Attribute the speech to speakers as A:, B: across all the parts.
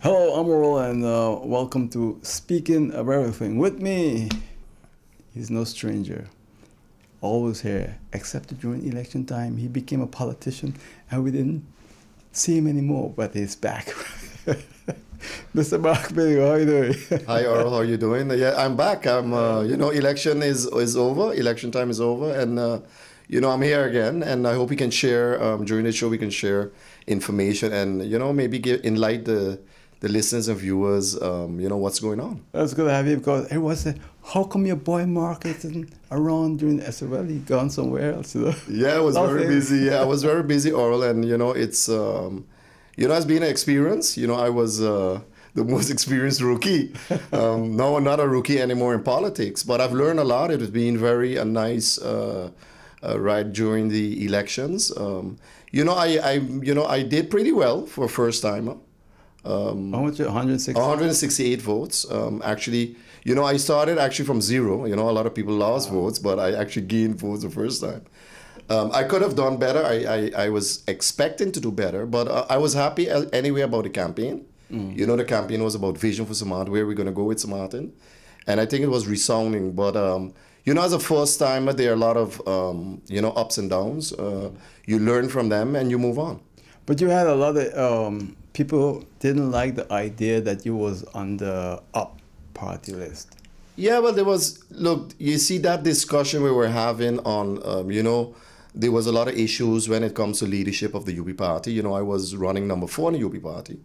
A: Hello, I'm Earl, and welcome to Speaking of Everything. With me, he's no stranger, always here, except during election time. He became a politician, and we didn't see him anymore, but he's back. Mr. Mark Mingo, how are you doing?
B: Hi, Earl. How are you doing? Yeah, I'm back. Election is over. Election time is over, and I'm here again. And I hope we can share during the show. We can share information and maybe enlighten the listeners and viewers. What's going on.
A: That's good to have you because everyone said, "How come your boy Mark isn't around during the SRL? He gone somewhere else?"
B: Yeah, I was very busy. Yeah, I was very busy, Earl, and it's it's been an experience. I was the most experienced rookie. No, I'm not a rookie anymore in politics, but I've learned a lot. It has been a nice ride during the elections. I did pretty well for a first timer.
A: How much? 160?
B: 168 votes. I started actually from zero. A lot of people lost votes, but I actually gained votes the first time. I could have done better. I was expecting to do better, but I was happy anyway about the campaign. The campaign was about vision for St. Martin, where we're going to go with St. Martin. And I think it was resounding. But, as a first timer, there are a lot of, ups and downs. You learn from them and you move on.
A: But you had a lot of people didn't like the idea that you was on the up party list.
B: Yeah, well, look, you see that discussion we were having on, there was a lot of issues when it comes to leadership of the UP party. I was running number 4 in the UP party.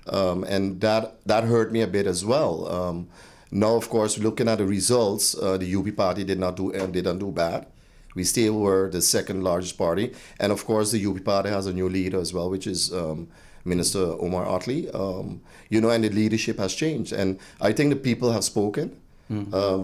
B: And that hurt me a bit as well. Now, of course, looking at the results, the UP party didn't do bad. We still were the second largest party. And of course, the UP party has a new leader as well, which is Minister Omar Otley. And the leadership has changed. And I think the people have spoken.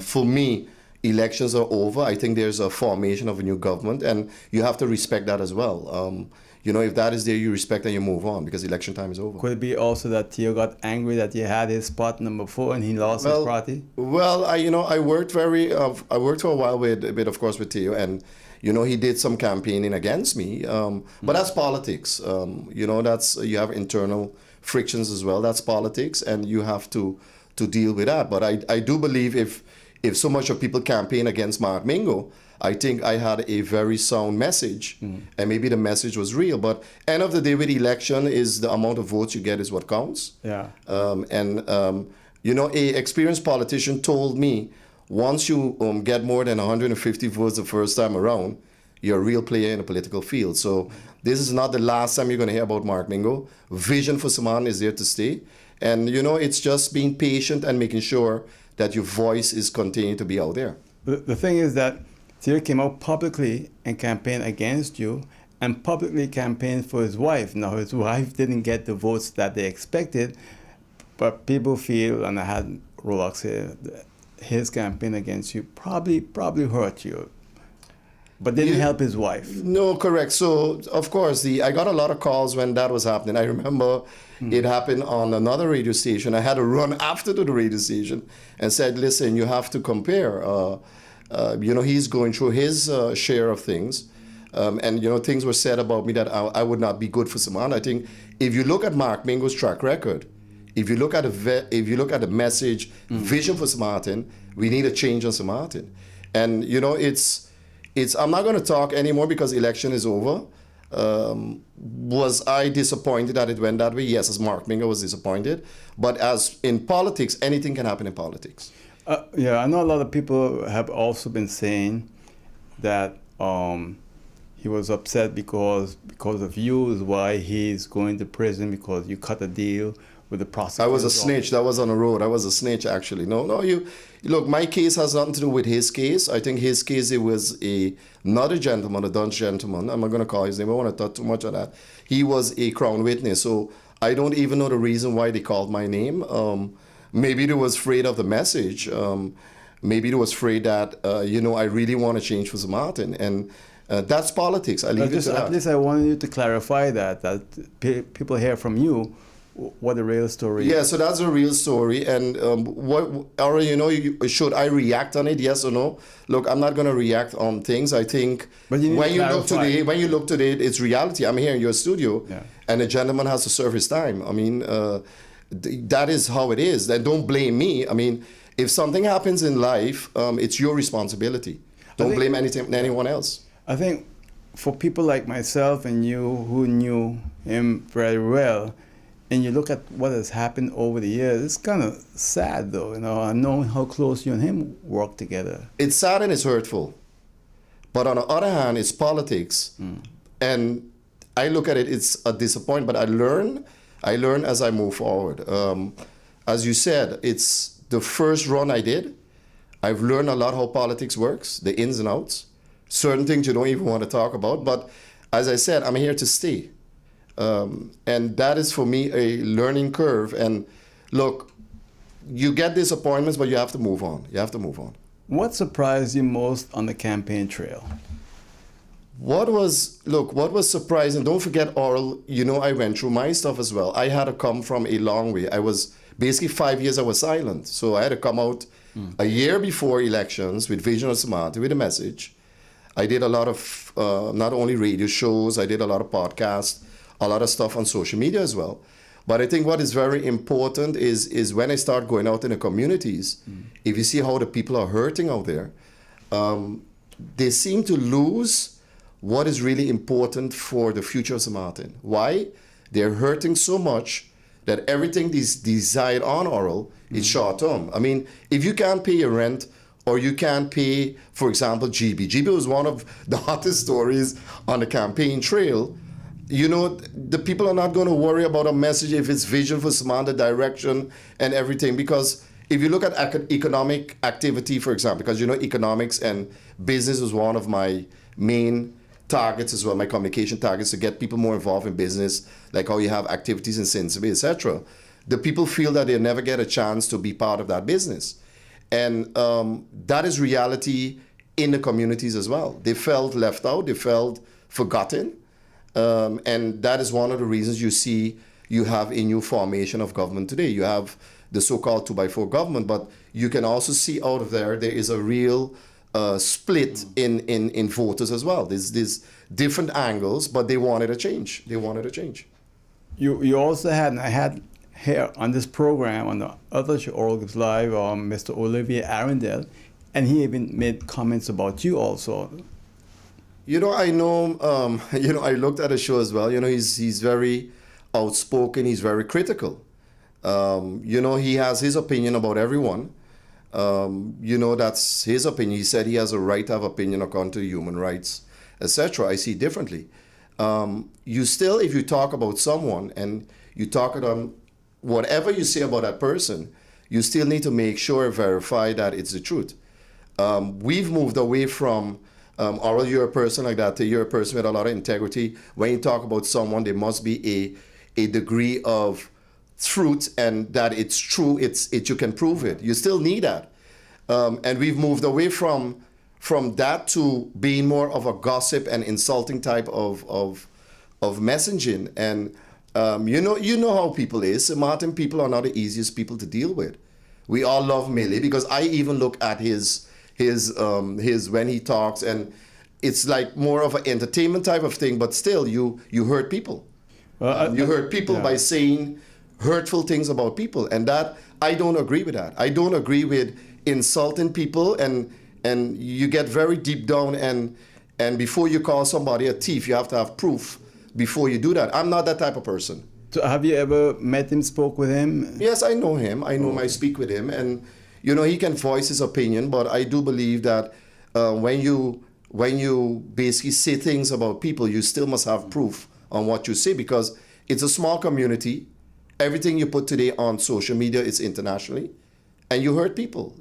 B: For me, elections are over. I think there's a formation of a new government, and you have to respect that as well. If that is there, you respect and you move on because election time is over.
A: Could it be also that Theo got angry that he had his spot number 4 and he lost his party?
B: Well, I worked for a while of course, with Theo, and he did some campaigning against me. But that's politics. You have internal frictions as well. That's politics, and you have to deal with that. But I do believe if so much of people campaign against Mark Mingo, I think I had a very sound message, and maybe the message was real. But end of the day with election is the amount of votes you get is what counts.
A: Yeah.
B: A experienced politician told me, once you get more than 150 votes the first time around, you're a real player in the political field. So this is not the last time you're going to hear about Mark Mingo. Vision for St. Martin is there to stay. And, it's just being patient and making sure that your voice is continuing to be out there.
A: The thing is that Theo came out publicly and campaigned against you and publicly campaigned for his wife. Now, his wife didn't get the votes that they expected, but people feel, and I had Rolex here, his campaign against you probably hurt you, but didn't help his wife.
B: No, correct. So, of course, I got a lot of calls when that was happening. I remember it happened on another radio station. I had to run after to the radio station and said, listen, you have to compare. He's going through his share of things. And, things were said about me that I would not be good for St. Martin. I think if you look at Mark Mingo's track record, if you look at the message, vision for St. Martin, we need a change on St. Martin. And, I'm not going to talk anymore because election is over. Was I disappointed that it went that way? Yes, as Mark Mingo was disappointed. But as in politics, anything can happen in politics.
A: Yeah, I know a lot of people have also been saying that he was upset because of you is why he's going to prison because you cut a deal with the prosecutor.
B: I was a snitch. That was on the road. I was a snitch, actually. No, look, my case has nothing to do with his case. I think his case, it was another gentleman, a Dutch gentleman. I'm not going to call his name. I don't want to talk too much on that. He was a crown witness. So I don't even know the reason why they called my name. Maybe they was afraid of the message. Maybe they was afraid that, I really want to change for St. Martin. And that's politics. I leave it to that.
A: At least I wanted you to clarify that people hear from you what the real story is.
B: Yeah, so that's a real story. And should I react on it, yes or no? Look, I'm not going to react on things. I think when you look today, it's reality. I'm here in your studio, and the gentleman has to serve his time. I mean, That is how it is. Then don't blame me. I mean, if something happens in life, it's your responsibility. Don't blame anyone else.
A: I think for people like myself and you who knew him very well, and you look at what has happened over the years, it's kind of sad though, knowing how close you and him worked together.
B: It's sad and it's hurtful. But on the other hand, it's politics. And I look at it, it's a disappointment, but I learn as I move forward. As you said, it's the first run I did. I've learned a lot how politics works, the ins and outs. Certain things you don't even want to talk about. But as I said, I'm here to stay. And that is for me a learning curve. And look, you get disappointments, but you have to move on. You have to move on.
A: What surprised you most on the campaign trail?
B: What was surprising, don't forget, Oral, I went through my stuff as well. I had to come from a long way. I was, basically 5 years I was silent. So I had to come out a year before elections with Vision of Samarti, with a message. I did a lot of, not only radio shows, I did a lot of podcasts, a lot of stuff on social media as well. But I think what is very important is when I start going out in the communities, if you see how the people are hurting out there, they seem to lose what is really important for the future of St. Martin. Why? They're hurting so much that everything is desired on Oral is short term. I mean, if you can't pay your rent or you can't pay, for example, GB. GB was one of the hottest stories on the campaign trail. The people are not going to worry about a message if it's vision for St. Martin, direction and everything. Because if you look at economic activity, for example, because economics and business was one of my main targets as well, my communication targets, to get people more involved in business, like how you have activities in Cincinnati, etc. The people feel that they never get a chance to be part of that business. And that is reality in the communities as well. They felt left out, they felt forgotten. And that is one of the reasons you have a new formation of government today. You have the so-called 2x4 government, but you can also see out of there is a real split in voters as well. There's different angles, but they wanted a change. They wanted a change.
A: You also had, and I had here on this program, on the other show, Oral Gives Live, Mr. Olivier Arundel, and he even made comments about you also.
B: I know, I looked at the show as well. He's very outspoken. He's very critical. He has his opinion about everyone. That's his opinion. He said he has a right to have opinion according to human rights, etc. I see differently. If you talk about someone and you talk about whatever you say about that person, you still need to make sure, verify that it's the truth. We've moved away from Oral, you're a person like that, you're a person with a lot of integrity. When you talk about someone, there must be a degree of truth, and that it's true, you can prove it. You still need that. And we've moved away from that to being more of a gossip and insulting type of messaging. And you know how people is. St. Martin people are not the easiest people to deal with. We all love Millie, because I even look at his when he talks, and it's like more of an entertainment type of thing, but still you hurt people. You hurt people by saying hurtful things about people, and that I don't agree with that. I don't agree with insulting people, and you get very deep down, and before you call somebody a thief, you have to have proof before you do that. I'm not that type of person.
A: So have you ever met him, spoke with him?
B: Yes, I know him. I speak with him, and he can voice his opinion, but I do believe that when you basically say things about people, you still must have proof on what you say, because it's a small community. Everything you put today on social media is internationally, and you hurt people.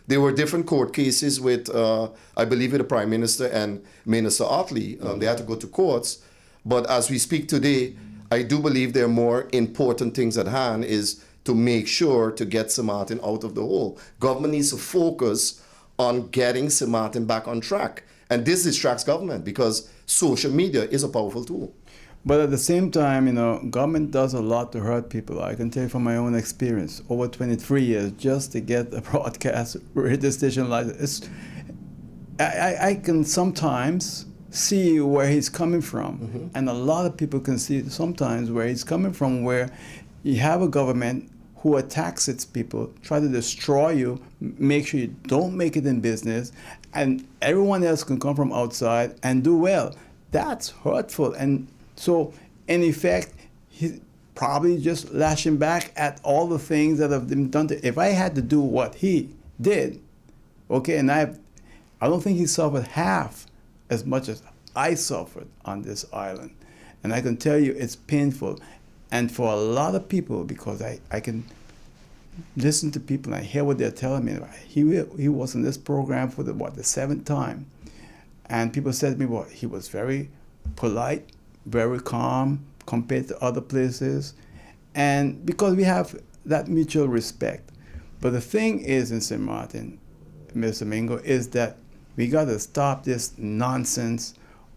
B: There were different court cases with, I believe, with the Prime Minister and Minister Otley. They had to go to courts. But as we speak today, I do believe there are more important things at hand, is to make sure to get St. Martin out of the hole. Government needs to focus on getting St. Martin back on track. And this distracts government, because social media is a powerful tool.
A: But at the same time, government does a lot to hurt people. I can tell you from my own experience, over 23 years, just to get a broadcast radio station license. I can sometimes see where he's coming from. And a lot of people can see sometimes where he's coming from, where You have a government who attacks its people, try to destroy you, make sure you don't make it in business, and everyone else can come from outside and do well. That's hurtful. And so, in effect, he's probably just lashing back at all the things that have been done to. If I had to do what he did, okay, and I don't think he suffered half as much as I suffered on this island. And I can tell you it's painful. And for a lot of people, because I can listen to people and I hear what they're telling me. He was in this program for the seventh time. And people said to me, well, he was very polite, very calm compared to other places. And because we have that mutual respect. But the thing is in St. Martin, Mr. Mingo, is that we got to stop this nonsense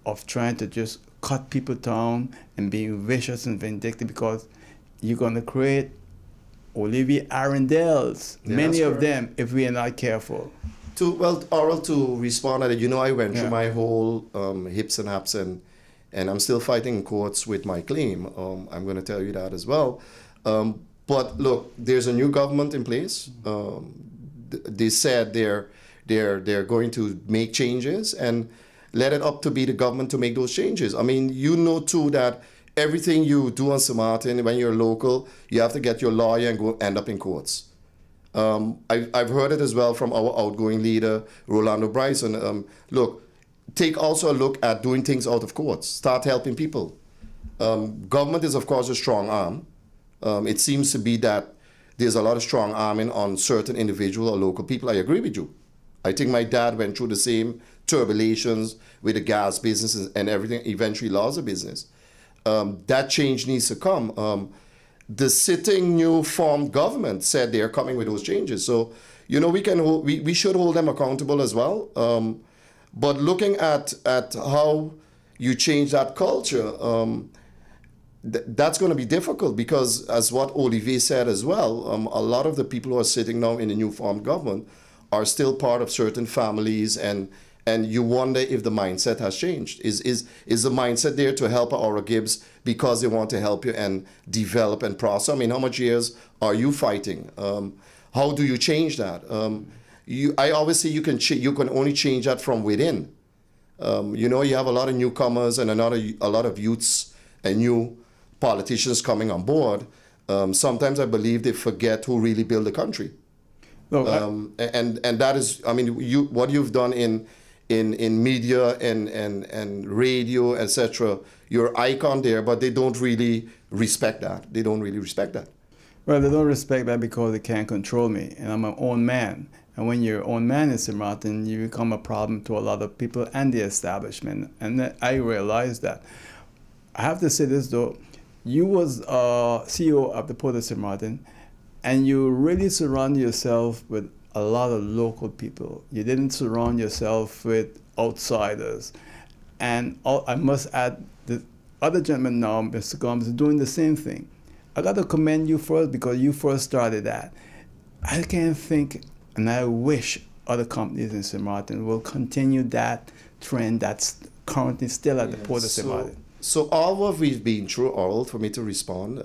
A: of trying to just cut people down and being vicious and vindictive, because you're going to create Olivier Arundel's, many of them, if we are not careful.
B: Oral, to respond to that, I went through my whole hips and haps, and I'm still fighting in courts with my claim. I'm going to tell you that as well. But look, there's a new government in place. They said they're going to make changes, and let it up to be the government to make those changes. I mean, too, that everything you do on St. Martin, when you're local, you have to get your lawyer and go end up in courts. I've heard it as well from our outgoing leader, Rolando Bryson. Look, take also a look at doing things out of courts. Start helping people. Government is, of course, a strong arm. It seems to be that there's a lot of strong arming on certain individual or local people. I agree with you. I think my dad went through the same turbulations with the gas business and everything, eventually lost the business. That change needs to come. The sitting new formed government said they're coming with those changes. So, we should hold them accountable as well. But looking at how you change that culture, that's going to be difficult, because as what Olivier said as well, a lot of the people who are sitting now in the new formed government are still part of certain families, and you wonder if the mindset has changed. Is the mindset there to help Aura Gibbs because they want to help you and develop and process? I mean, how much years are you fighting? How do you change that? I always say you can only change that from within. You have a lot of newcomers and a lot of youths and new politicians coming on board. Sometimes I believe they forget who really built the country. No, and that is, I mean, what you've done in media and radio, etc. You're icon there, but they don't really respect that. They don't really respect that.
A: Well, they don't respect that because they can't control me, and I'm my own man. And when you're your own man in St. Martin, you become a problem to a lot of people and the establishment. And I realized that. I have to say this though, you was CEO of the Port of St. Martin, and you really surround yourself with a lot of local people. You didn't surround yourself with outsiders. And I must add, the other gentleman now, Mr. Gomes, is doing the same thing. I got to commend you first because you first started that. I can't think, and I wish other companies in St. Martin will continue that trend that's currently still at the Port of St. Martin.
B: So all what we've been through, Oral, for me to respond.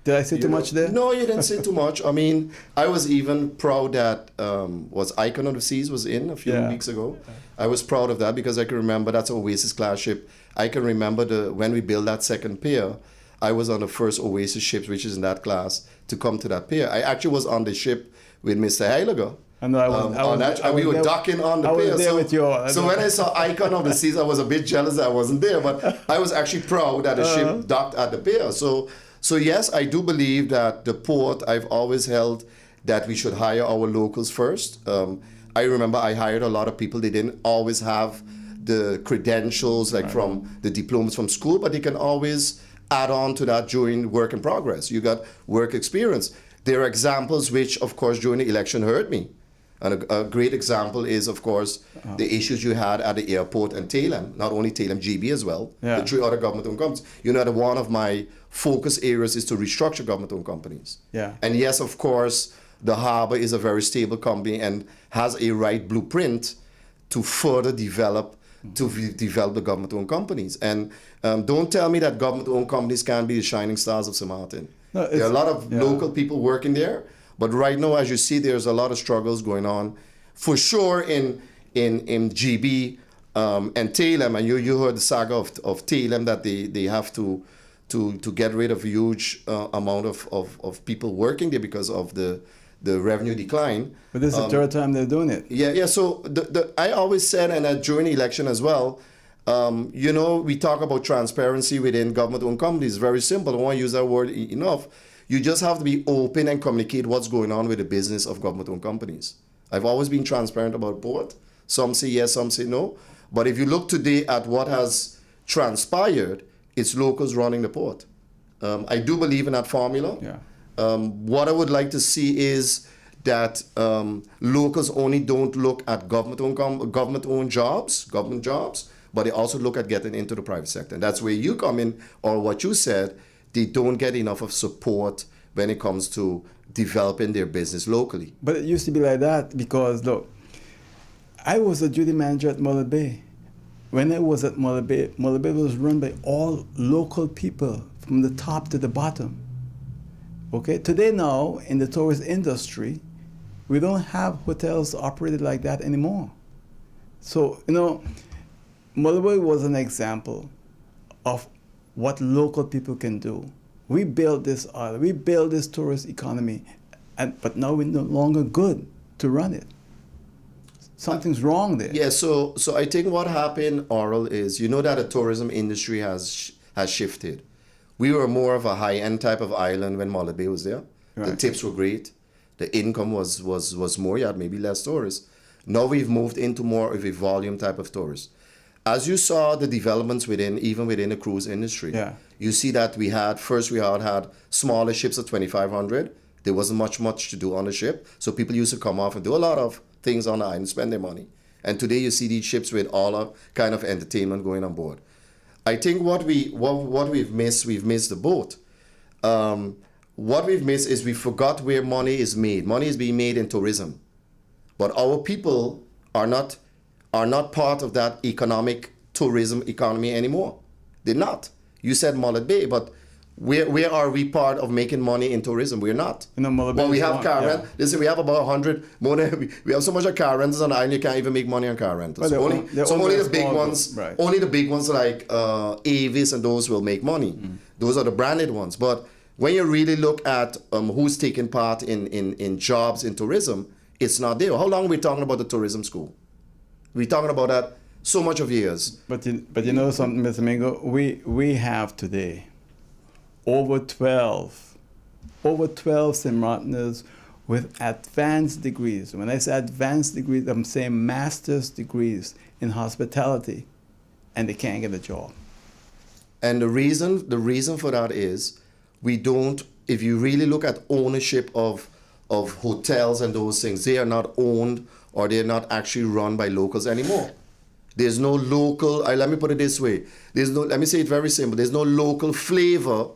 A: Did I say too much there?
B: No, you didn't say too much. I mean, I was even proud that was Icon of the Seas was in a few weeks ago. I was proud of that because I can remember that's Oasis class ship. I can remember when we built that second pier, I was on the first Oasis ship, which is in that class, to come to that pier. I actually was on the ship with Mr. Heiliger.
A: And
B: we were docking on the pier.
A: I was there with you.
B: So when I saw Icon of the Seas, I was a bit jealous that I wasn't there, but I was actually proud that the ship docked at the pier. So yes, I do believe that the port, I've always held that we should hire our locals first. I remember I hired a lot of people. They didn't always have the credentials, from the diplomas from school, but they can always add on to that during work in progress. You got work experience. There are examples which, of course, during the election hurt me. And a great example is, of course, the issues you had at the airport and Talem, not only Talem, GB as well, the three other government-owned companies. That one of my focus areas is to restructure government-owned companies.
A: Yeah.
B: And yes, of course, the harbor is a very stable company and has a right blueprint to further develop the government-owned companies. And don't tell me that government-owned companies can't be the shining stars of St. Martin.
A: No,
B: There are a lot of
A: yeah.
B: local people working there, but right now, as you see, there's a lot of struggles going on, for sure in GB and Talem, and you heard the saga of Talem that they have to get rid of a huge amount of people working there because of the revenue decline.
A: But this is the third time they're doing it.
B: Yeah. So I always said, and during the election as well, we talk about transparency within government-owned companies. Very simple. I don't want to use that word enough. You just have to be open and communicate what's going on with the business of government-owned companies. I've always been transparent about both. Some say yes, some say no. But if you look today at what has transpired, it's locals running the port. I do believe in that formula.
A: Yeah.
B: What I would like to see is that locals only don't look at government-owned jobs, government jobs, but they also look at getting into the private sector. And that's where you come in, or what you said, they don't get enough of support when it comes to developing their business locally.
A: But it used to be like that because, look, I was a duty manager at Mullet Bay. When I was at Mullet Bay was run by all local people from the top to the bottom. Okay, today now in the tourist industry, we don't have hotels operated like that anymore. So, Mullet Bay was an example of what local people can do. We built this island, we built this tourist economy, but now we're no longer good to run it. Something's wrong there.
B: Yeah, so I think what happened, Oral, is that the tourism industry has shifted. We were more of a high-end type of island when Mullet Bay was there.
A: Right.
B: The tips were great. The income was more. You had maybe less tourists. Now we've moved into more of a volume type of tourist. As you saw the developments even within the cruise industry,
A: Yeah.
B: you see that we had smaller ships of 2,500. There wasn't much to do on the ship. So people used to come off and do a lot of things on the island, spend their money. And today you see these ships with all kind of entertainment going on board. I think what we've missed the boat. What we've missed is we forgot where money is made. Money is being made in tourism. But our people are not part of that tourism economy anymore. They're not. You said Mullet Bay, but where are we part of making money in tourism? We're not.
A: Mullet Bay
B: Well, we
A: is
B: have
A: one,
B: car rent.
A: yeah.
B: Listen, we have about 100 more than we have so much of car rentals on the island, you can't even make money on car rentals.
A: Well,
B: only the big
A: small
B: ones,
A: group, right.
B: only the big ones like Avis and those will make money. Those are the branded ones. But when you really look at who's taking part in jobs in tourism, it's not there. How long are we talking about the tourism school? We're talking about that so much of years.
A: But you know something, Mr. Mingo? We have today over 12 St. Martiners with advanced degrees. When I say advanced degrees, I'm saying master's degrees in hospitality, and they can't get a job.
B: And the reason for that is we don't, if you really look at ownership of hotels and those things, they are not owned or they're not actually run by locals anymore. There's no local, let me put it this way, let me say it very simple, there's no local flavor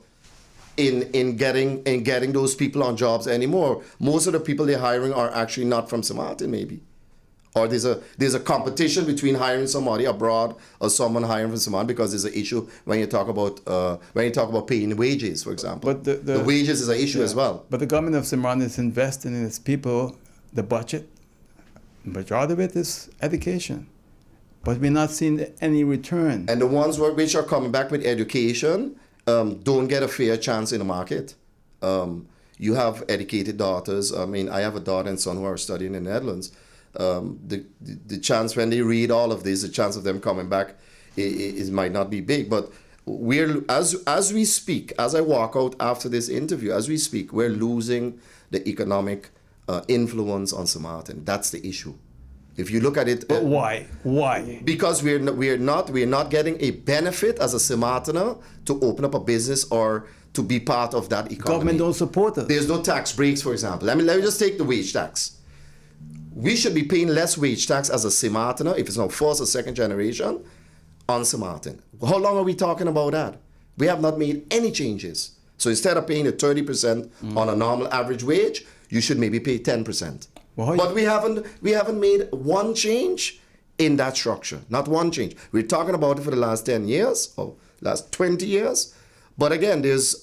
B: in getting those people on jobs anymore. Most of the people they're hiring are actually not from St. Martin, maybe. Or there's a competition between hiring somebody abroad or someone hiring from St. Martin, because there's an issue when you talk about paying wages, for example.
A: But
B: the wages is an issue as well.
A: But the government of St. Martin is investing in its people. The budget, majority of it is education. But we're not seeing any return.
B: And the ones which are coming back with education don't get a fair chance in the market. You have educated daughters. I mean, I have a daughter and son who are studying in the Netherlands. The chance when they read all of this, the chance of them coming back is might not be big. But we're as we speak, as I walk out after this interview, as we speak, we're losing the economic influence on St. Martin. That's the issue. If you look at it,
A: But why? Why?
B: because we're not getting a benefit as a St. Martiner to open up a business or to be part of that economy.
A: Government don't support us.
B: There's no tax breaks, for example. Let me just take the wage tax. We should be paying less wage tax as a St. Martiner, if it's not first or second generation, on St. Martin. How long are we talking about that? We have not made any changes. So instead of paying a 30% on a normal average wage, you should maybe pay 10%.
A: Well,
B: But we haven't made one change in that structure. Not one change. We're talking about it for the last 10 years or last 20 years. But again, there's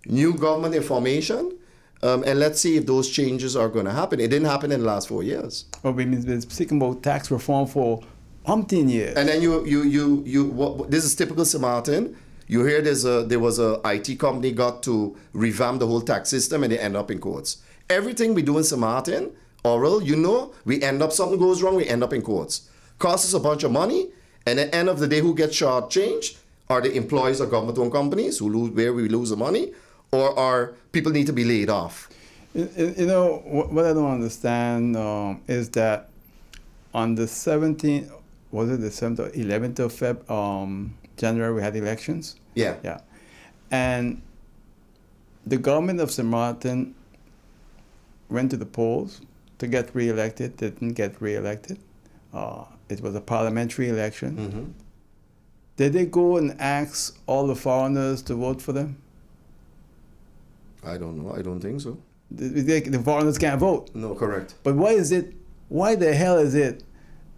B: new government information, and let's see if those changes are going to happen. It didn't happen in the last 4 years.
A: Well, we've been speaking about tax reform for umpteen years.
B: And then this is typical St. Martin. You hear there was a IT company got to revamp the whole tax system and they end up in courts. Everything we do in St. Martin, oral, we end up, something goes wrong, we end up in courts. Costs us a bunch of money, and at the end of the day, who gets shortchanged? Are the employees of government-owned companies where we lose the money, or are people need to be laid off?
A: What I don't understand is that on the 17th, was it the 7th or 11th of January, we had elections?
B: Yeah.
A: Yeah. And the government of St. Martin went to the polls to get re-elected, didn't get re-elected. It was a parliamentary election.
B: Mm-hmm.
A: Did they go and ask all the foreigners to vote for them?
B: I don't know. I don't think so.
A: The foreigners can't vote.
B: No, correct.
A: But why the hell is it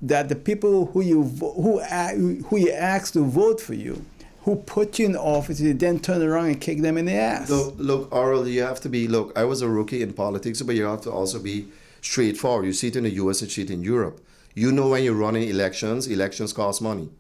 A: that the people who you ask to vote for you, who put you in office, you then turn around and kick them in the ass?
B: Look, Oral, you have to be, I was a rookie in politics, but you have to also be straightforward. You see it in the US and see it in Europe. You know when you're running elections cost money.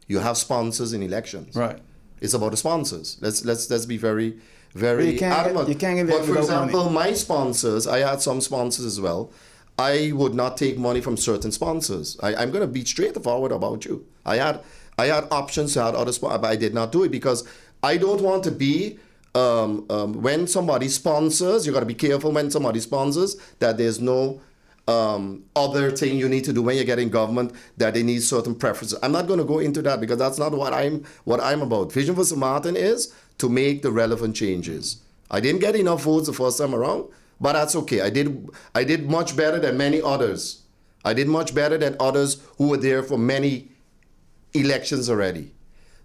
B: You have sponsors in elections.
A: Right.
B: It's about the sponsors. Let's be very, very adamant.
A: You can't get
B: but for example,
A: money.
B: My sponsors, I had some sponsors as well. I would not take money from certain sponsors. I'm going to be straightforward about you. I had options, I had other sponsors, but I did not do it because I don't want to be, when somebody sponsors, you got to be careful when somebody sponsors that there's no other thing you need to do when you get in government, that they need certain preferences. I'm not going to go into that because that's not what I'm about. Vision for St. Martin is to make the relevant changes. I didn't get enough votes the first time around, but that's okay. I did much better than many others. I did much better than others who were there for many elections already.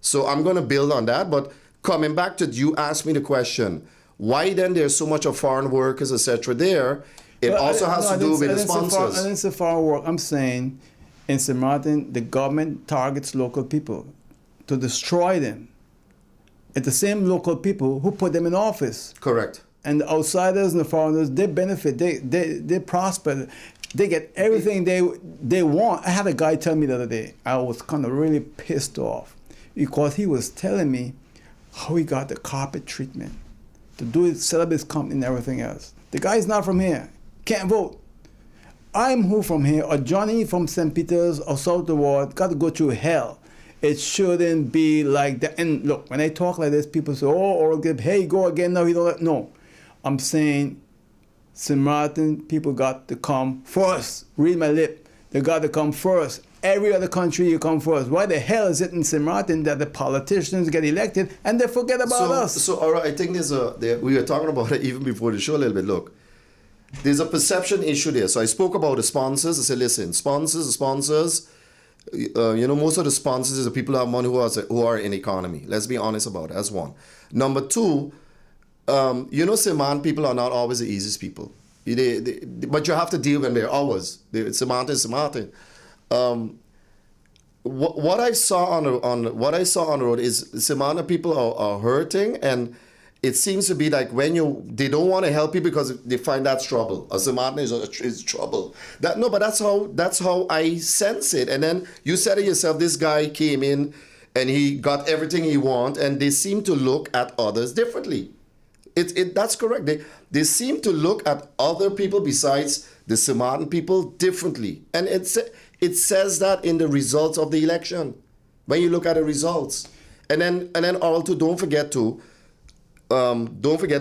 B: So I'm going to build on that. But coming back to you asked me the question, why then there's so much of foreign workers, etc. there? It also has to do with the sponsors.
A: I didn't say foreign work. I'm saying in St. Martin, the government targets local people to destroy them. It's the same local people who put them in office.
B: Correct.
A: And the outsiders and the foreigners, they benefit, they prosper, they get everything they want. I had a guy tell me the other day, I was kind of really pissed off because he was telling me how he got the carpet treatment to do it, set up his company and everything else. The guy's not from here, can't vote. I'm who from here, or Johnny from St. Peter's or South Ward, got to go through hell. It shouldn't be like that. And look, when I talk like this, people say, or hey, go again now. No, I'm saying St. Martin people got to come first. Read my lip. They got to come first. Every other country you come first. Why the hell is it in St. Martin that the politicians get elected and they forget about us?
B: So, all right, I think we were talking about it even before the show a little bit. Look, there's a perception issue there. So I spoke about the sponsors. I said, listen, sponsors, most of the sponsors is the people who have money who are in the economy. Let's be honest about it. That's one. Number two, St. Martin people are not always the easiest people. But you have to deal when they're ours. St. Martin is St. Martin. What I saw on the road is St. Martin people are hurting, and it seems to be like they don't want to help you because they find that's trouble. St. Martin is trouble. But that's how I sense it. And then you said it yourself. This guy came in and he got everything he want, and they seem to look at others differently. That's correct. They seem to look at other people besides the St. Martin people differently, and it says that in the results of the election. When you look at the results, and then also don't forget,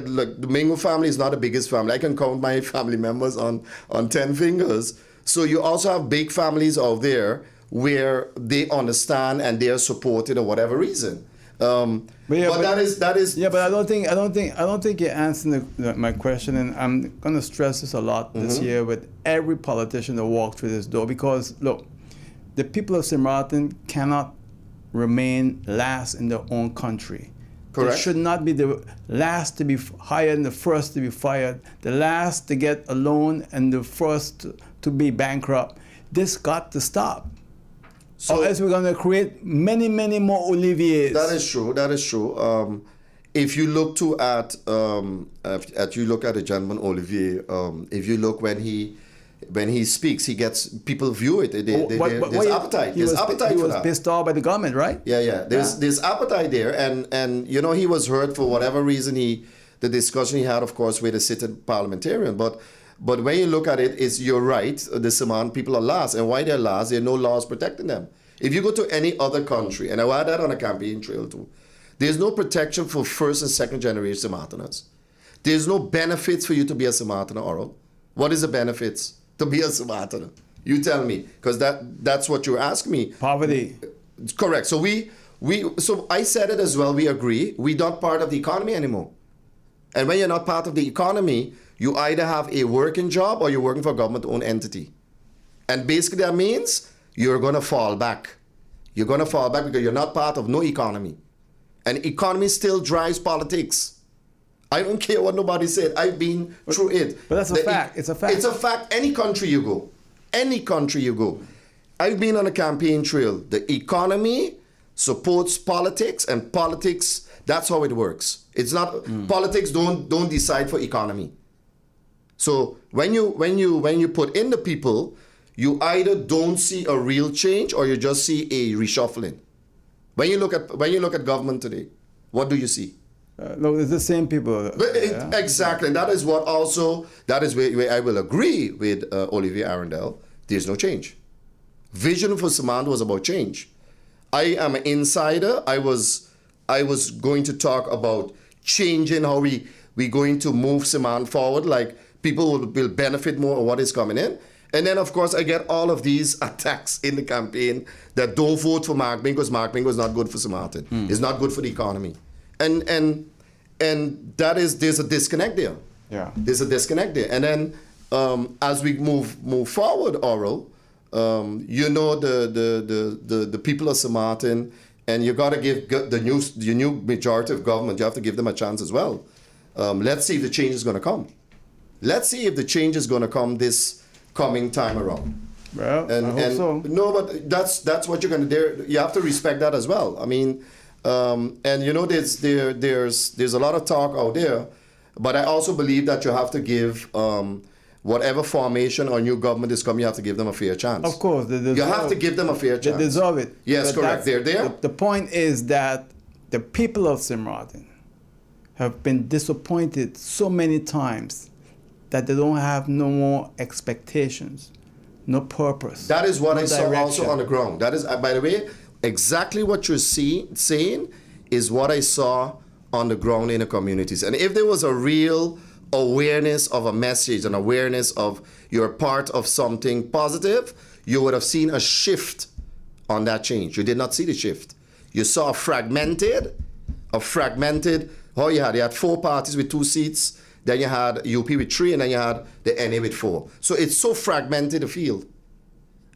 B: like, the Mingo family is not the biggest family. I can count my family members on 10 fingers. So you also have big families out there where they understand and they are supported or whatever reason. But that is.
A: Yeah, but I don't think you're answering my question, and I'm gonna stress this a lot this year with every politician that walks through this door, because look, the people of St. Martin cannot remain last in their own country.
B: Correct.
A: They should not be the last to be hired and the first to be fired, the last to get a loan and the first to be bankrupt. This got to stop. Or else we're going to create many, many more Oliviers.
B: That is true. if you look to at you look at the gentleman Olivier, if you look when he speaks, he gets people view it. There's appetite. There's appetite
A: he
B: for
A: was
B: that.
A: pissed off by the government, right?
B: Yeah. There's appetite there, and you know he was hurt for whatever reason. The discussion he had, of course, with a sitting parliamentarian, but when you look at it, you're right. The Samoan people are last, and why they're last? There are no laws protecting them. If you go to any other country, and I had that on a campaign trail too, there's no protection for first and second generation Samoaners. There's no benefits for you to be a Samoaner, Oral. What is the benefits to be a Samoaner? You tell me, because that's what you're asking me.
A: Poverty.
B: Correct. So so I said it as well. We agree. We're not part of the economy anymore. And when you're not part of the economy, you either have a working job or you're working for a government-owned entity. And basically that means you're going to fall back. You're going to fall back because you're not part of no economy. And economy still drives politics. I don't care what nobody said. I've been through it.
A: But that's a fact. It's a fact.
B: It's a fact. Any country you go. Any country you go. I've been on a campaign trail. The economy supports politics, and politics, that's how it works. It's not politics don't decide for economy. So when you put in the people, you either don't see a real change or you just see a reshuffling. When you look at government today, what do you see?
A: No, it's the same people.
B: Exactly. And that is where I will agree with Olivier Arundel. There's no change. Vision for Samand was about change. I am an insider. I was going to talk about changing how we're going to move Samand forward, like people will benefit more of what is coming in. And then, of course, I get all of these attacks in the campaign that don't vote for Mark Mingo because Mark Mingo is not good for Samartin. It's not good for the economy. And there's a disconnect there.
A: Yeah.
B: There's a disconnect there. And then as we move forward, Oral, you know the people of Samartin, and you got to give the new majority of government, you have to give them a chance as well. Let's see if the change is going to come. Let's see if the change is going to come this coming time around.
A: Well, I hope so.
B: No, but that's what you're going to do. You have to respect that as well. I mean, and you know, there's a lot of talk out there, but I also believe that you have to give whatever formation or new government is coming, you have to give them a fair chance.
A: Of course,
B: you have to give them a fair chance.
A: They deserve it.
B: Yes,
A: but
B: correct. They're there.
A: The point is that the people of Simradin have been disappointed so many times that they don't have no more expectations, no purpose.
B: That is what I saw
A: direction.
B: also on the ground. That is, by the way, exactly what you're saying is what I saw on the ground in the communities. And if there was a real awareness of a message, an awareness of you're part of something positive, you would have seen a shift on that change. You did not see the shift. You saw a fragmented, oh you had 4 parties with 2 seats, then you had UP with 3, and then you had the NA with 4. So it's so fragmented, the field.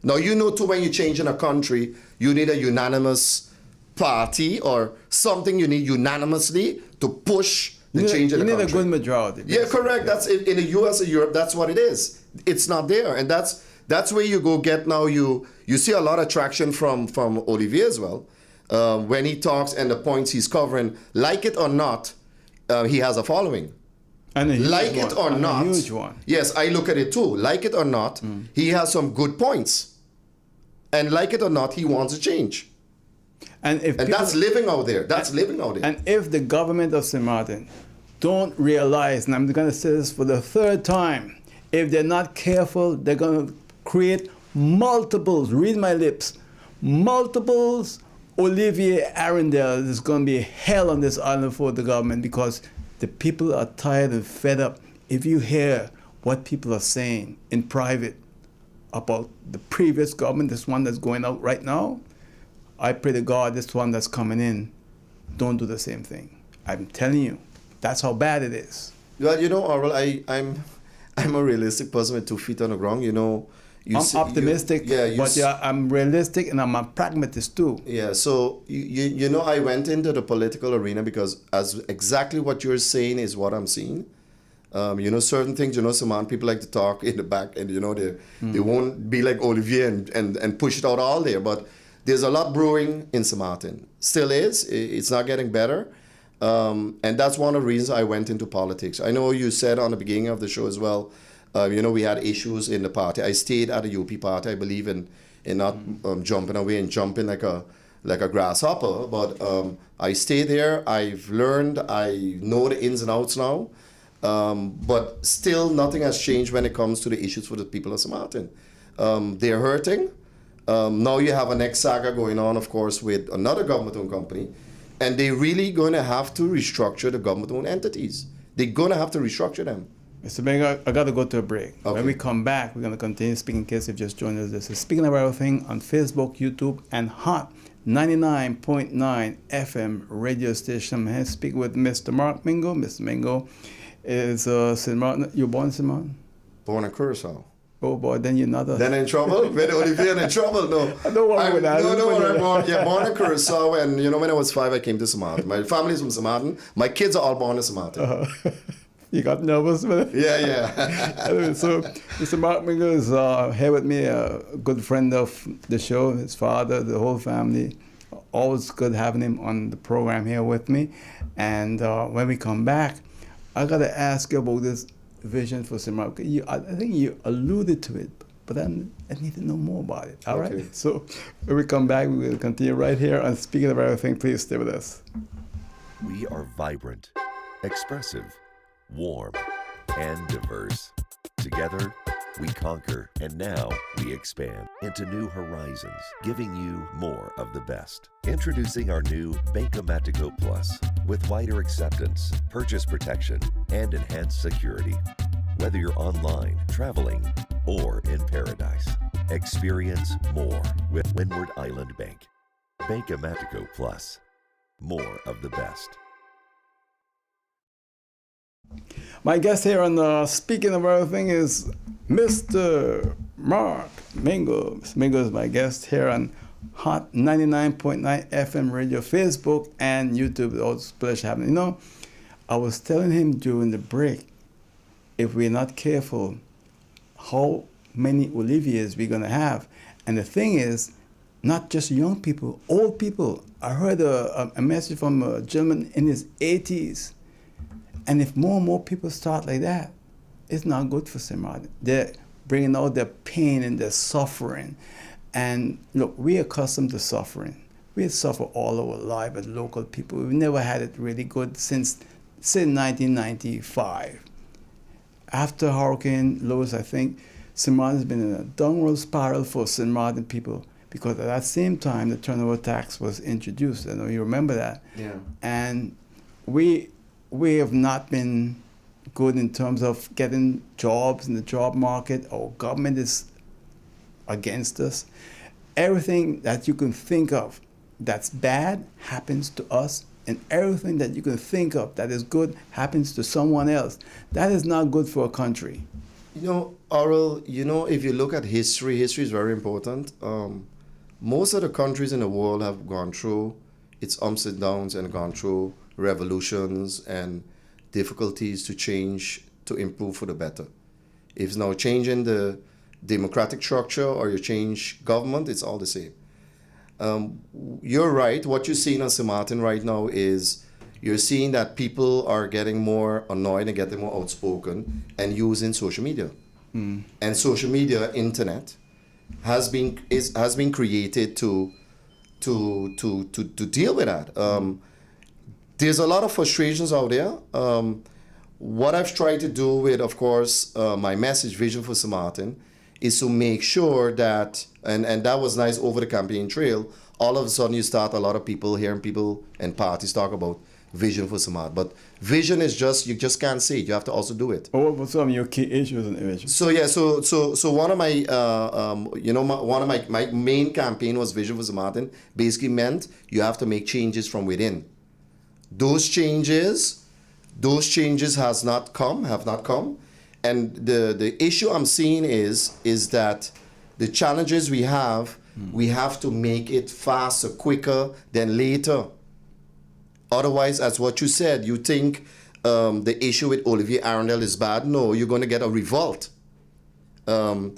B: Now, you know, too, when you change in a country, you need a unanimous party or something you need unanimously to push the change in the country.
A: You need a good majority.
B: Basically. Yeah, correct. That's in the US or Europe, that's what it is. It's not there. And that's where you go get now, you see a lot of traction from Olivier as well. When he talks and the points he's covering, like it or not, he has a following.
A: And a huge
B: like
A: one.
B: it or
A: and
B: not,
A: a huge one.
B: Yes, I look at it too. Like it or not, he has some good points. And like it or not, he wants a change. And that's living out there. That's living out there.
A: And if the government of St. Martin don't realize, and I'm going to say this for the 3rd time, if they're not careful, they're going to create multiples, read my lips, multiples Olivier Arundel. Is going to be hell on this island for the government because the people are tired and fed up. If you hear what people are saying in private about the previous government, this one that's going out right now, I pray to God this one that's coming in, don't do the same thing. I'm telling you, that's how bad it is.
B: Well, you know, Oral, I'm a realistic person with 2 feet on the ground. You know,
A: I'm optimistic, but I'm realistic and I'm a pragmatist too.
B: Yeah, so you know, I went into the political arena because as exactly what you're saying is what I'm seeing. You know, certain things, you know, some people like to talk in the back and, you know, they won't be like Olivier and push it out all there. But there's a lot brewing in St. Martin. Still is. It's not getting better. And that's one of the reasons I went into politics. I know you said on the beginning of the show as well, we had issues in the party. I stayed at the UP party. I believe in not jumping away and jumping like a grasshopper, but I stayed there. I've learned. I know the ins and outs now. But still, nothing has changed when it comes to the issues for the people of St. Martin. They're hurting. Now you have a next saga going on, of course, with another government-owned company. And they're really going to have to restructure the government-owned entities. They're going to have to restructure them.
A: Mr. Mingo, I got to go to a break.
B: Okay.
A: When we come back, we're going to continue speaking in case you've just joined us. This is Speaking About Everything on Facebook, YouTube, and Hot 99.9 FM radio station. I'm here to speak with Mr. Mark Mingo. Mr. Mingo is St. Martin. You born in St. Martin?
B: Born in Curacao.
A: Oh boy, then you're not a...
B: Then in trouble? When Olivier in trouble? No.
A: Don't worry with that.
B: No, born in Curacao, and when I was 5, I came to St. Martin. My family's from St. Martin. My kids are all born in St. Martin.
A: You got nervous with it?
B: Yeah.
A: Anyway, so Mr. Mark Mingo is here with me, a good friend of the show, his father, the whole family. Always good having him on the program here with me. And when we come back, I got to ask you about this vision for St. Mark. I think you alluded to it, but I need to know more about it. All
B: Okay.
A: right? So when we come back, we will continue right here on Speaking of Everything. Please stay with us.
C: We are vibrant, expressive, warm, and diverse. Together, we conquer, and now we expand into new horizons, giving you more of the best. Introducing our new Governmental Plus with wider acceptance, purchase protection, and enhanced security. Whether you're online, traveling, or in paradise, experience more with Windward Island Bank. Governmental Plus. More of the best.
A: My guest here on Speaking of Everything is Mr. Mark Mingo. Mr. Mingo is my guest here on Hot 99.9 FM radio, Facebook, and YouTube. It's always a pleasure having him. I was telling him during the break, if we're not careful, how many Oliviers we're going to have. And the thing is, not just young people, old people. I heard a message from a gentleman in his 80s. And if more and more people start like that, it's not good for St. Martin. They're bringing out their pain and their suffering. And look, we're accustomed to suffering. We suffer all our life as local people. We've never had it really good since 1995. After Hurricane Lois, I think St. Martin's been in a downward spiral for St. Martin people, because at that same time, the turnover tax was introduced. I know you remember that.
B: Yeah.
A: And we have not been good in terms of getting jobs in the job market. Our government is against us. Everything that you can think of that's bad happens to us, and everything that you can think of that is good happens to someone else. That is not good for a country.
B: Oral, if you look at history is very important. Most of the countries in the world have gone through its ups and downs and gone through revolutions and difficulties to change, to improve for the better. If it's now changing the democratic structure or you change government, it's all the same. You're right. What you're seeing on St. Martin right now is you're seeing that people are getting more annoyed and getting more outspoken and using social media. And social media, internet, has been created to deal with that. There's a lot of frustrations out there. What I've tried to do with, of course, my message, Vision for St. Martin, is to make sure that, and that was nice over the campaign trail, all of a sudden you start a lot of people hearing people and parties talk about Vision for St. Martin. But vision is just, you just can't say it, you have to also do it.
A: What were some of your key issues and issues?
B: So yeah, so one of my, one of my main campaign was Vision for St. Martin. Basically meant you have to make changes from within. Those changes have not come. And the issue I'm seeing is that the challenges we have to make it faster, quicker than later. Otherwise, as what you said, you think the issue with Olivier Arundel is bad. No, you're going to get a revolt. You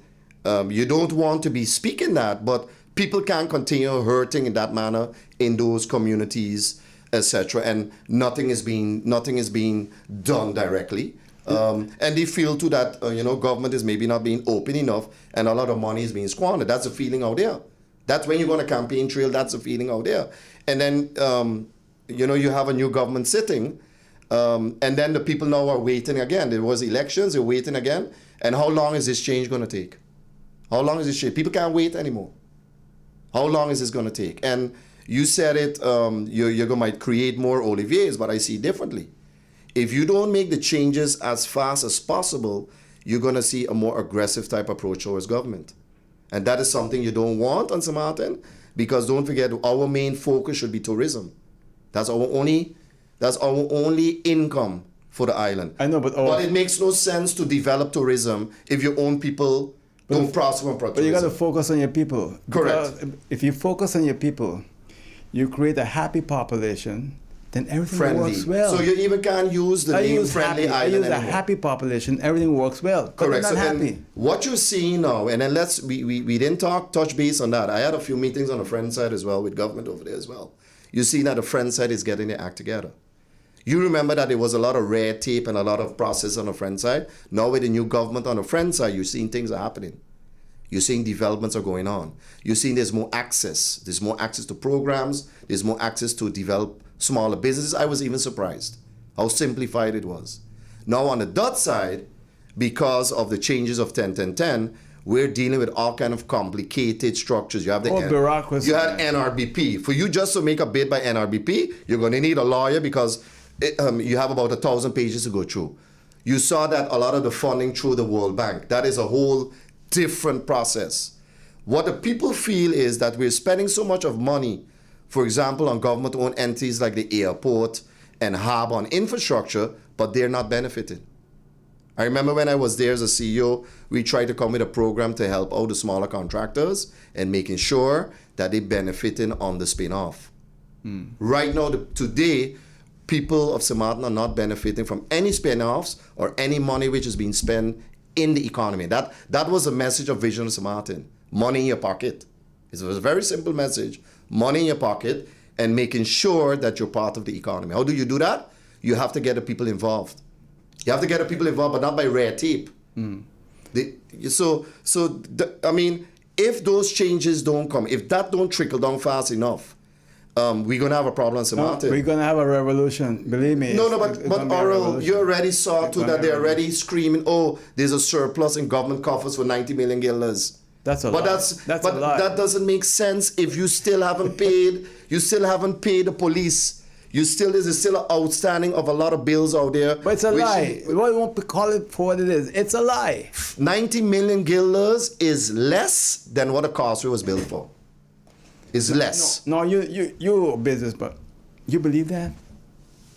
B: don't want to be speaking that, but people can't continue hurting in that manner in those communities. etc. And nothing is being done directly. And they feel too that government is maybe not being open enough, and a lot of money is being squandered. That's a feeling out there. That's when you go on a campaign trail. That's a feeling out there. And then you have a new government sitting, and then the people now are waiting again. There was elections. They're waiting again. And how long is this change going to take? How long is this change? People can't wait anymore. How long is this going to take? And you said it. You might create more Oliviers, but I see it differently. If you don't make the changes as fast as possible, you're going to see a more aggressive type approach towards government. And that is something you don't want on St. Martin, because don't forget, our main focus should be tourism. That's our only income for the island.
A: I know, but
B: it makes no sense to develop tourism if your own people don't prosper on tourism.
A: But you got to focus on your people.
B: Correct.
A: Because if you focus on your people, you create a happy population, then everything works well.
B: So you even can't use the name friendly island
A: I use
B: anymore.
A: a happy population, everything works well.
B: Correct.
A: But
B: So
A: they're not
B: then
A: happy.
B: what you're seeing now, and then we didn't touch base on that. I had a few meetings on the friend side as well with government over there as well. You see that the friend side is getting their act together. You remember that there was a lot of red tape and a lot of process on the friend side. Now with the new government on the friend side, you're seeing things are happening. You're seeing developments are going on. You're seeing there's more access. There's more access to programs. There's more access to develop smaller businesses. I was even surprised how simplified it was. Now on the dot side, because of the changes of 10-10-10, we're dealing with all kind of complicated structures. You have the
A: bureaucracy.
B: You had NRBP. For you just to make a bid by NRBP, you're going to need a lawyer because you have about 1,000 pages to go through. You saw that a lot of the funding through the World Bank. That is a whole different process. What the people feel is that we're spending so much of money, for example, on government-owned entities like the airport and harbor on infrastructure, but they're not benefiting. I remember when I was there as a CEO, we tried to come with a program to help out the smaller contractors and making sure that they're benefiting on the spin-off. Right now, today, people of St. Martin are not benefiting from any spin-offs or any money which is being spent in the economy. That was the message of Vision of St. Martin. Money in your pocket. It was a very simple message. Money in your pocket and making sure that you're part of the economy. How do you do that? You have to get the people involved. You have to get the people involved, but not by red tape. If those changes don't come, if that don't trickle down fast enough, we're going to have a problem in St. Martin.
A: We're going to have a revolution, believe me.
B: But Oral, you already saw too that they're already screaming, oh, there's a surplus in government coffers for 90 million guilders.
A: That's a lie. That's
B: a
A: lie.
B: That doesn't make sense if you still haven't paid. You still haven't paid the police. There's still outstanding of a lot of bills out there.
A: But it's a lie. We won't call it for what it is. It's a lie.
B: 90 million guilders is less than what a causeway was built for. Is less.
A: No, you're a business, but you believe that?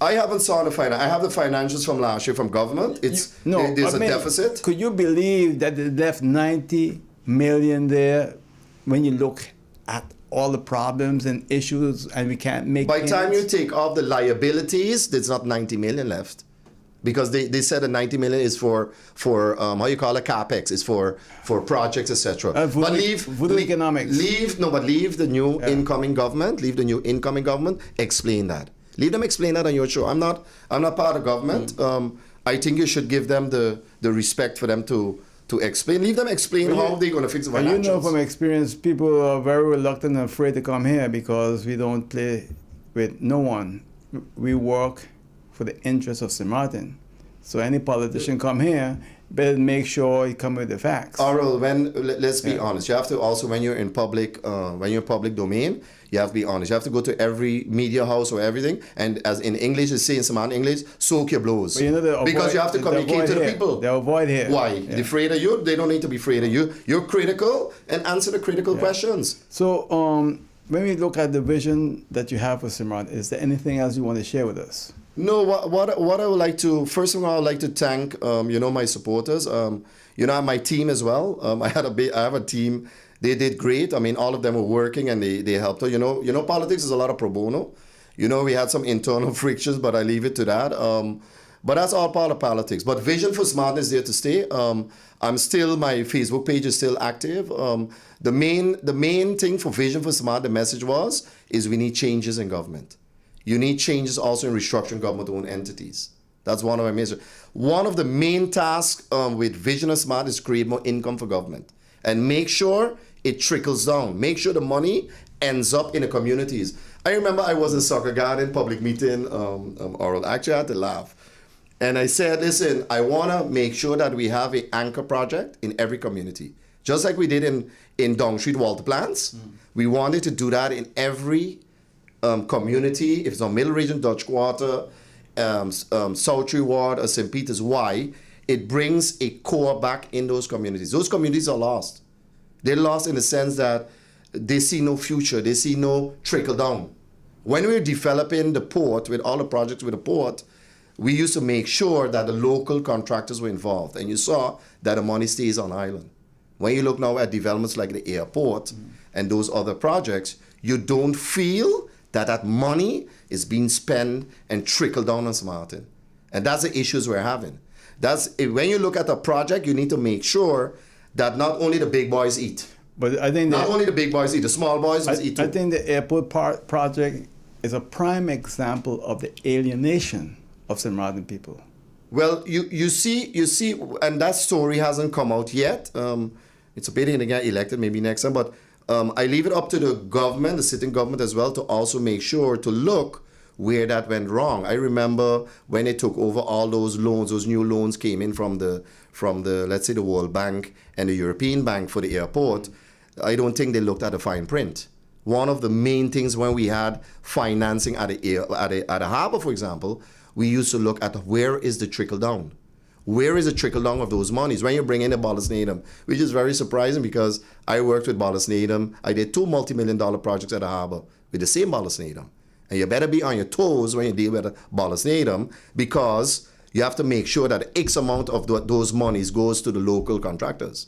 B: I haven't saw the finance. I have the financials from last year from government. There's a deficit.
A: Could you believe that they left 90 million there when you look at all the problems and issues and we can't make
B: By the time you take off the liabilities, there's not 90 million left. Because they said the 90 million is for how you call it, capex, is for projects, etc.
A: But leave economics.
B: Leave the new incoming government. Leave the new incoming government. Explain that. Leave them explain that on your show. I'm not part of government. I think you should give them the respect for them to explain. Leave them explain how they're going to fix the financials.
A: You know from experience, people are very reluctant and afraid to come here because we don't play with no one. We work for the interests of St. Martin. So any politician come here, better make sure he come with the facts.
B: Oral, let's be honest. You have to also, when you're in public domain, you have to be honest. You have to go to every media house or everything, and as in English, it's saying in St. Martin English, soak your blows. Because you have to communicate to the people.
A: They avoid here.
B: Why? Yeah. They're afraid of you. They don't need to be afraid of you. You're critical and answer the critical questions.
A: So when we look at the vision that you have for St. Martin, is there anything else you want to share with us?
B: No, what I would like to, first of all, I would like to thank, my supporters, my team as well. I have a team. They did great. I mean, all of them were working and they helped her. Politics is a lot of pro bono. We had some internal frictions, but I leave it to that. But that's all part of politics. But Vision for Smart is there to stay. My Facebook page is still active. The main thing for Vision for Smart, the message is we need changes in government. You need changes also in restructuring government-owned entities. That's one of my major. One of the main tasks with Vision of Smart is create more income for government and make sure it trickles down. Make sure the money ends up in the communities. I remember I was in Soccer Garden public meeting, oral. Actually, I had to laugh. And I said, listen, I want to make sure that we have an anchor project in every community. Just like we did in Dong Street Water Plants. We wanted to do that in every community. If it's on Middle Region, Dutch Quarter, South Ward, or St. Peter's. Why? It brings a core back in those communities. Those communities are lost. They're lost in the sense that they see no future. They see no trickle down. When we were developing the port, with all the projects with the port, we used to make sure that the local contractors were involved. And you saw that the money stays on island. When you look now at developments like the airport and those other projects, you don't feel that money is being spent and trickled down on St. Martin. And that's the issues we're having. When you look at a project, you need to make sure that not only the big boys eat.
A: But I think
B: not only the big boys eat, the small boys must eat too.
A: I think the airport project is a prime example of the alienation of St. Martin people.
B: Well, you see, and that story hasn't come out yet. It's a pity they get elected maybe next time, but I leave it up to the government, the sitting government as well, to also make sure to look where that went wrong. I remember when they took over all those loans, those new loans came in from the let's say the World Bank and the European Bank for the airport. I don't think they looked at the fine print. One of the main things when we had financing at a harbor, for example, we used to look at where is the trickle down. Where is the trickle down of those monies? When you bring in the Bollisnadum, which is very surprising because I worked with Bollisnadum. I did 2 multi-million-dollar projects at the harbor with the same Bollisnadum. And you better be on your toes when you deal with Bollisnadum because you have to make sure that X amount of those monies goes to the local contractors.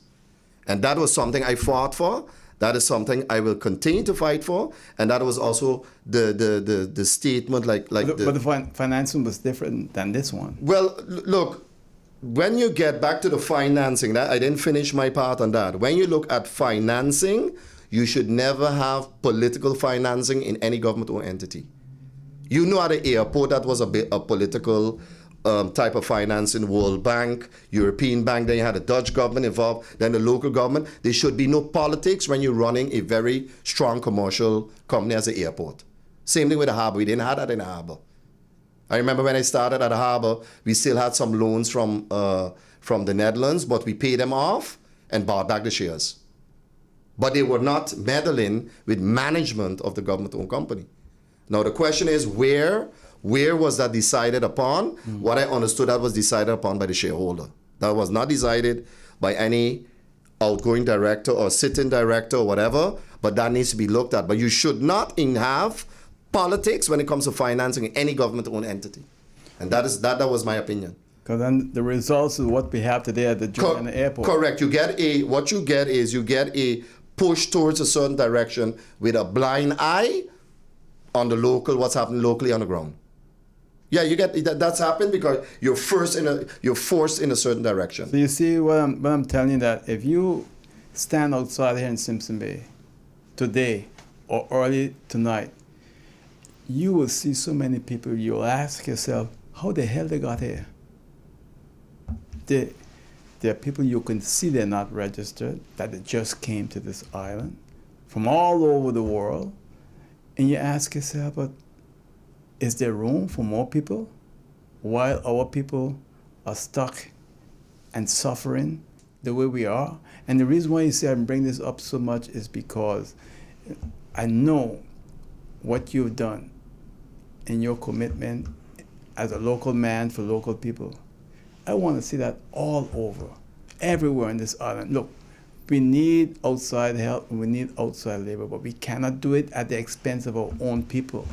B: And that was something I fought for. That is something I will continue to fight for. And that was also the statement but
A: the financing was different than this one.
B: Well, look, when you get back to the financing, I didn't finish my part on that. When you look at financing, you should never have political financing in any government-owned entity. You know, at the airport, that was a political type of financing, World Bank, European Bank, then you had the Dutch government involved, then the local government. There should be no politics when you're running a very strong commercial company as an airport. Same thing with the harbor. We didn't have that in the harbor. I remember when I started at the harbor, we still had some loans from the Netherlands, but we paid them off and bought back the shares. But they were not meddling with management of the government-owned company. Now the question is, where was that decided upon? What I understood, that was decided upon by the shareholder. That was not decided by any outgoing director or sitting director or whatever, but that needs to be looked at. But you should not have politics when it comes to financing any government-owned entity. And that was my opinion.
A: Because then the results of what we have today at the airport.
B: Correct. What you get is a push towards a certain direction with a blind eye on the what's happening locally on the ground. Yeah, you get that's happened because you're forced in a certain direction.
A: So you see what I'm telling you, that if you stand outside here in Simpson Bay today or early tonight, you will see so many people. You'll ask yourself, how the hell they got here? There are people you can see they're not registered, that they just came to this island from all over the world, and you ask yourself, but is there room for more people while our people are stuck and suffering the way we are? And the reason why you say I bring this up so much is because I know what you've done in your commitment as a local man for local people. I want to see that all over, everywhere in this island. Look, we need outside help and we need outside labor, but we cannot do it at the expense of our own people.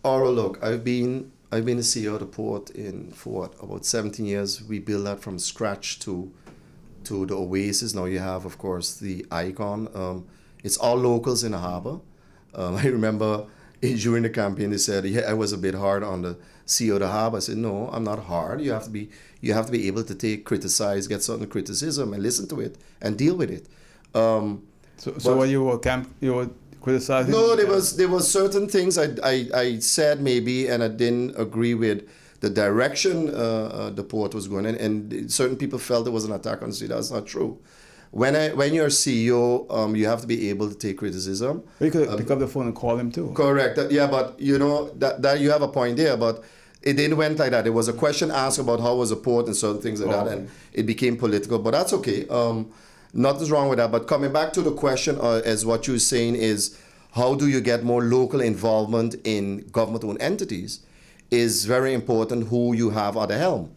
B: Look, I've been a CEO of the port for about 17 years. We built that from scratch to the Oasis. Now you have, of course, the Icon. It's all locals in the harbor. I remember during the campaign they said, I was a bit hard on the CEO of the harbor. I said, no, I'm not hard. You have to be able to criticize, get certain criticism and listen to it and deal with it.
A: So what you were criticizing?
B: No, there was certain things I said maybe, and I didn't agree with the direction the port was going in, and certain people felt it was an attack on the city. That's not true. When you're a CEO, you have to be able to take criticism.
A: You could pick up the phone and call him too.
B: Correct. Yeah, but you know that you have a point there, but it didn't went like that. There was a question asked about how was the port and certain things like that, and it became political. But that's okay. Nothing's wrong with that. But coming back to the question, as what you're saying is, how do you get more local involvement in government-owned entities? Is very important. Who you have at the helm.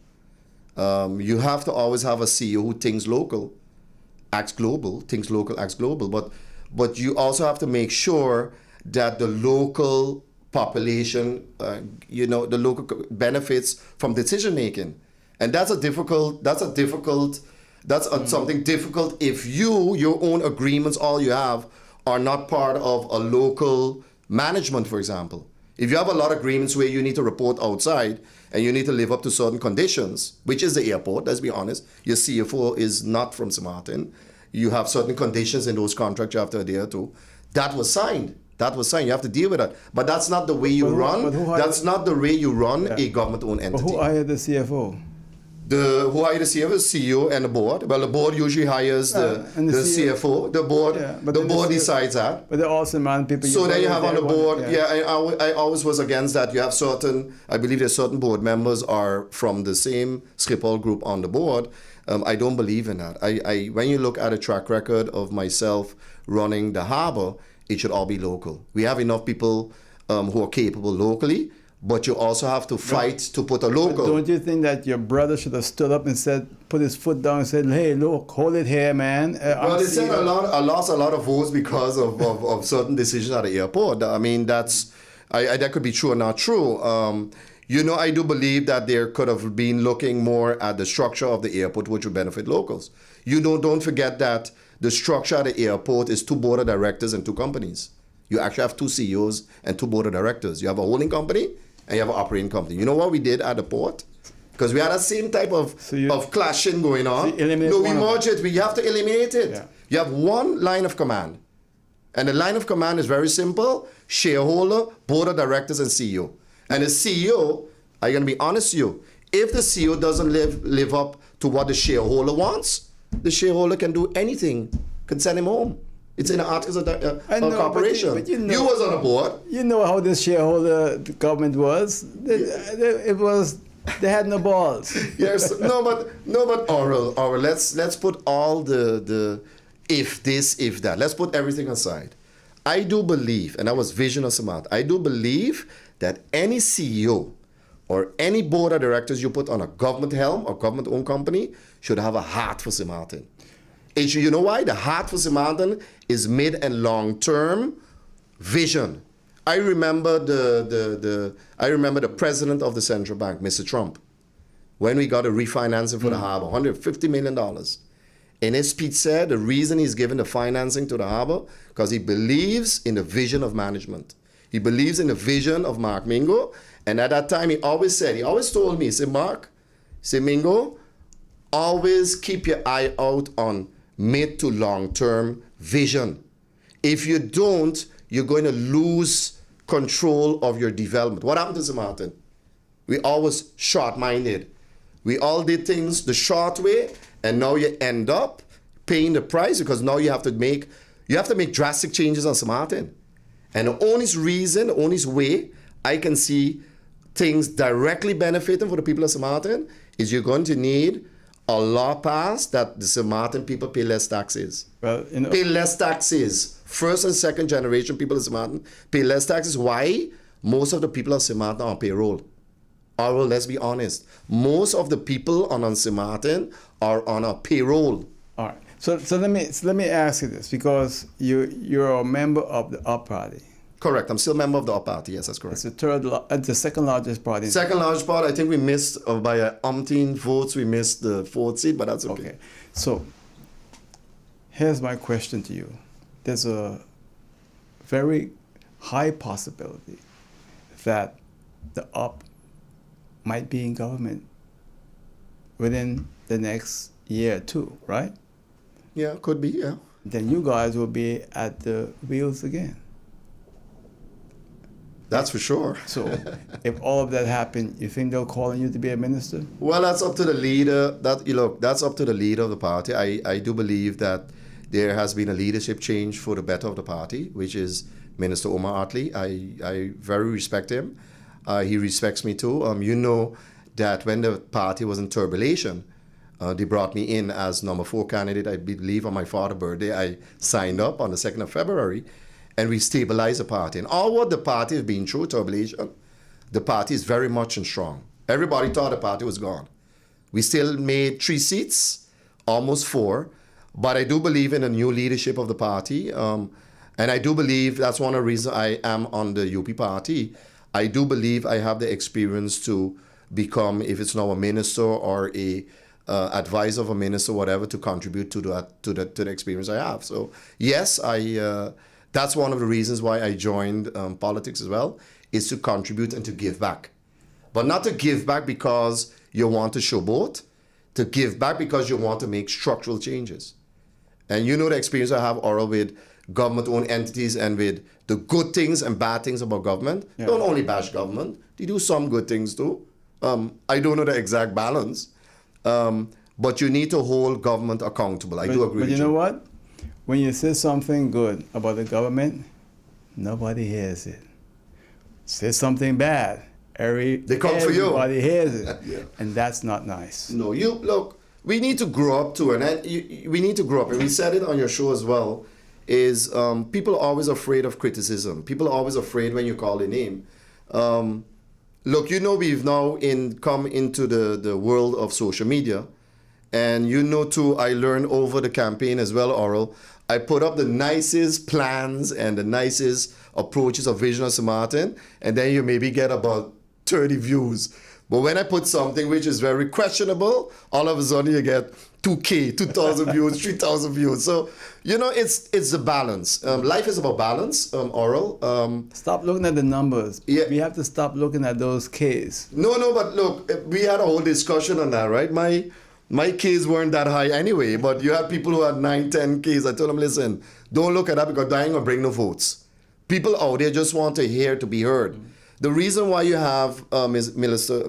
B: You have to always have a CEO who thinks local, acts global, thinks local, acts global. But you also have to make sure that the local population, the local benefits from decision making, and that's something difficult if your own agreements, all you have, are not part of a local management, for example. If you have a lot of agreements where you need to report outside and you need to live up to certain conditions, which is the airport, let's be honest, your CFO is not from St. Martin. You have certain conditions in those contracts you have to adhere to. That was signed. You have to deal with that. But that's not the way you run. That's not the way you run a government-owned entity.
A: But who hired the CFO?
B: Who hired the CFO is CEO and the board. Well, the board usually hires the CFO. The board, the board decides that.
A: But they're also man people.
B: So then you have on the board. I always was against that. You have certain. I believe there's certain board members are from the same Schiphol group on the board. I don't believe in that. When you look at a track record of myself running the harbor, it should all be local. We have enough people who are capable locally. But you also have to fight to put a local.
A: But don't you think that your brother should have stood up and put his foot down and said, "Hey, look, hold it here, man"?
B: Well, they said I lost a lot of votes because of certain decisions at the airport. I mean, that could be true or not true. I do believe that there could have been looking more at the structure of the airport, which would benefit locals. Don't forget that the structure at the airport is 2 board of directors and 2 companies. You actually have 2 CEOs and 2 board of directors. You have a holding company and you have an operating company. You know what we did at the port? Because we had the same type of clashing going on. We merge it. We have to eliminate it. Yeah. You have one line of command. And the line of command is very simple. Shareholder, board of directors, and CEO. And the CEO, I'm going to be honest with you, if the CEO doesn't live up to what the shareholder wants, the shareholder can do anything, can send him home. It's in the articles of corporation. But you was on the board.
A: You know how this shareholder government was. They had no balls.
B: Yes, no, but Oral. Let's put all the if this, if that. Let's put everything aside. I do believe, and that was vision of Samat. I do believe that any CEO or any board of directors you put on a government helm or government-owned company should have a heart for St. Martin. You know why? The heart for St. Martin is mid and long-term vision. I remember the president of the central bank, Mr. Trump, when we got a refinancing for the harbor, $150 million. In his speech said the reason he's given the financing to the harbor because he believes in the vision of management. He believes in the vision of Mark Mingo. And at that time, he always told me, he said, Mark, Mingo, always keep your eye out on mid to long-term vision. If you don't, you're going to lose control of your development. What happened to St. Martin? We always short-minded. We all did things the short way, and now you end up paying the price because now you have to make drastic changes on St. Martin. And the only way I can see things directly benefiting for the people of St. Martin is you're going to need a law passed that the St. Martin people pay less taxes.
A: Well,
B: pay less taxes. First and second generation people of St. Martin pay less taxes. Why? Most of the people of St. Martin are on payroll. Or let's be honest. Most of the people on St. Martin are on a payroll.
A: All right. So let me ask you this, because you're a member of the UP party.
B: Correct. I'm still a member of the UP party. Yes, that's correct.
A: It's the second largest party.
B: Second largest party. I think we missed by umpteen votes. We missed the 4th seat, but that's okay.
A: So here's my question to you. There's a very high possibility that the UP might be in government within the next year or 2, right?
B: Yeah, could be, yeah.
A: Then you guys will be at the wheels again.
B: That's for sure.
A: So if all of that happened, you think they'll call on you to be a minister?
B: Well, that's up to the leader. That's up to the leader of the party. I do believe that there has been a leadership change for the better of the party, which is Minister Omar Atley. I very respect him. He respects me too. You know that when the party was in turbulation, they brought me in as number 4 candidate. I believe on my father's birthday, I signed up on the 2nd of February, and we stabilized the party. And all what the party has been through, turbulation, the party is very much and strong. Everybody thought the party was gone. We still made 3 seats, almost 4, but I do believe in a new leadership of the party. And I do believe that's one of the reasons I am on the UP party. I do believe I have the experience to become, if it's now a minister or a advisor of a minister, whatever, to contribute to the experience I have. So yes, that's one of the reasons why I joined politics as well, is to contribute and to give back. But not to give back because you want to showboat, to give back because you want to make structural changes. And you know the experience I have, Oral, with government-owned entities and with the good things and bad things about government. Yeah. Don't only bash government, they do some good things too. I don't know the exact balance, but you need to hold government accountable. I do agree with you.
A: But you know what? When you say something good about the government, nobody hears it. Say something bad,
B: they come for you.
A: Everybody hears it,
B: Yeah.
A: And that's not nice.
B: No, look. We need to grow up too, and we need to grow up. And we said it on your show as well. Is people are always afraid of criticism. People are always afraid when you call their name. Look, you know we've now come into the world of social media. And you know too, I learned over the campaign as well, Oral. I put up the nicest plans and the nicest approaches of Vision of St. Martin, and then you maybe get about 30 views. But when I put something which is very questionable, all of a sudden you get 2K, 2,000 views, 3,000 views. So, you know, it's the balance. Life is about balance, Oral.
A: Stop looking at the numbers.
B: Yeah.
A: We have to stop looking at those Ks.
B: No, but look, we had a whole discussion on that, right? My Ks weren't that high anyway, but you had people who had 9, 10 Ks. I told them, listen, don't look at that because that ain't gonna bring no votes. People out there just want to hear to be heard. Mm-hmm. The reason why you have Mr.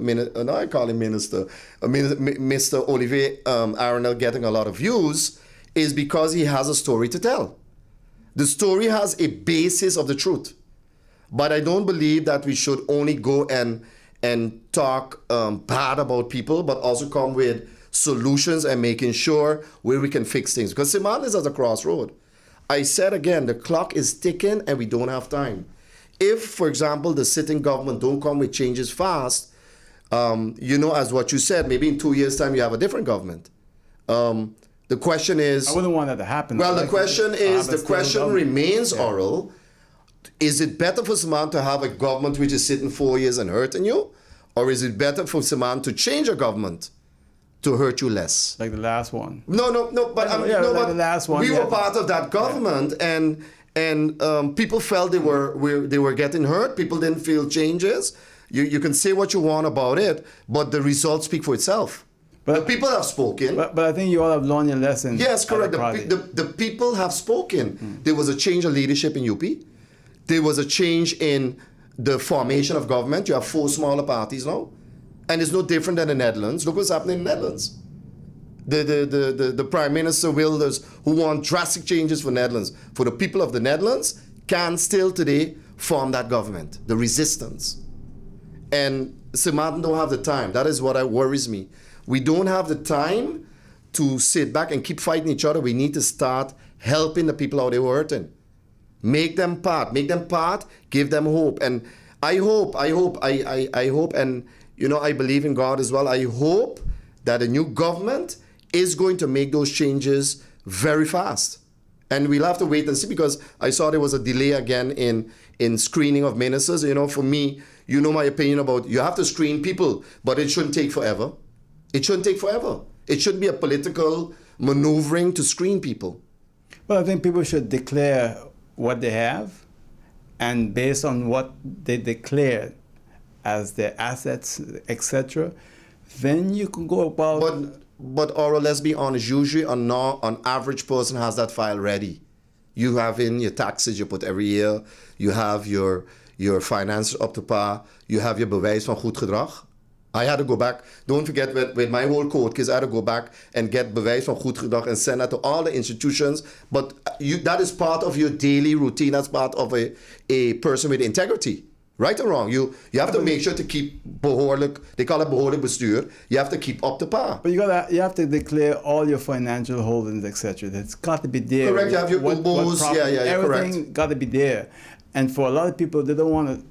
B: Olivier Arenal getting a lot of views is because he has a story to tell. The story has a basis of the truth. But I don't believe that we should only go and talk bad about people, but also come with solutions and making sure where we can fix things. Because St. Martin is at a crossroad. I said again, the clock is ticking and we don't have time. If, for example, the sitting government don't come with changes fast, you know, as what you said, maybe in 2 years' time you have a different government. The question is...
A: I wouldn't want that to happen.
B: Well, the question remains,
A: yeah.
B: Oral, is it better for St. Martin to have a government which is sitting 4 years and hurting you? Or is it better for St. Martin to change a government to hurt you less?
A: Like the last one.
B: No, but
A: the last one.
B: We were part of that government, and people felt they were getting hurt. People didn't feel changes. You can say what you want about it, but the results speak for itself. But the people have spoken.
A: But I think you all have learned your lesson.
B: Yes, correct. The people have spoken. There was a change of leadership in UP. There was a change in the formation of government. You have 4 smaller parties now. And it's no different than the Netherlands. Look what's happening in the Netherlands. The Prime Minister Wilders, who want drastic changes for Netherlands, for the people of the Netherlands, can still today form that government, the resistance. And St. Martin don't have the time. That is what worries me. We don't have the time to sit back and keep fighting each other. We need to start helping the people out there who are hurting. Make them part, give them hope. And I hope, and you know, I believe in God as well. I hope that a new government is going to make those changes very fast. And we'll have to wait and see, because I saw there was a delay again in screening of ministers. You know, for me, you know my opinion about, you have to screen people, but it shouldn't take forever. It shouldn't take forever. It shouldn't be a political maneuvering to screen people.
A: Well, I think people should declare what they have, and based on what they declared as their assets, etc., then you can go about...
B: But Oral, let's be honest, usually an average person has that file ready. You have in your taxes you put every year, you have your your finances up to par, you have your bewijs van goed gedrag. I had to go back. Don't forget with my whole court case, I had to go back and get bewijs van goed gedrag and send that to all the institutions. But that is part of your daily routine. That's part of a person with integrity. Right or wrong? You have to make sure to keep behoorlijk, they call it behoorlijk bestuur. You have to keep up to par.
A: But you have to declare all your financial holdings, etc. That's got to be there.
B: Correct. You have your ubos.
A: Everything
B: correct.
A: got to be there. And for a lot of people, they don't want to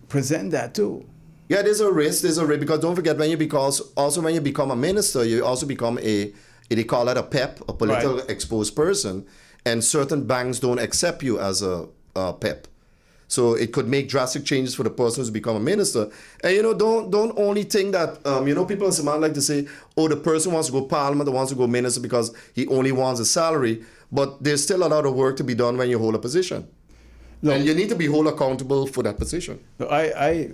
A: present that too.
B: Yeah, there's a risk. Because don't forget, when you become a minister, you also become they call it a PEP, a political exposed person, and certain banks don't accept you as a PEP. So it could make drastic changes for the person who's become a minister. And don't only think that people in Samant like to say, oh, the person wants to go parliament, or wants to go minister because he only wants a salary. But there's still a lot of work to be done when you hold a position. No. And you need to be held accountable for that position.
A: So I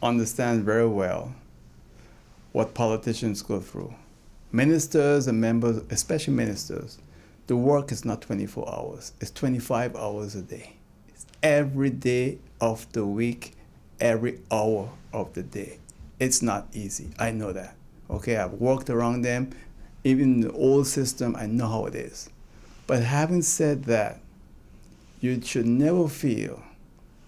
A: understand very well what politicians go through. Ministers and members, especially ministers, the work is not 24 hours. It's 25 hours a day. It's every day of the week, every hour of the day. It's not easy. I know that. Okay, I've worked around them. Even in the old system, I know how it is. But having said that, you should never feel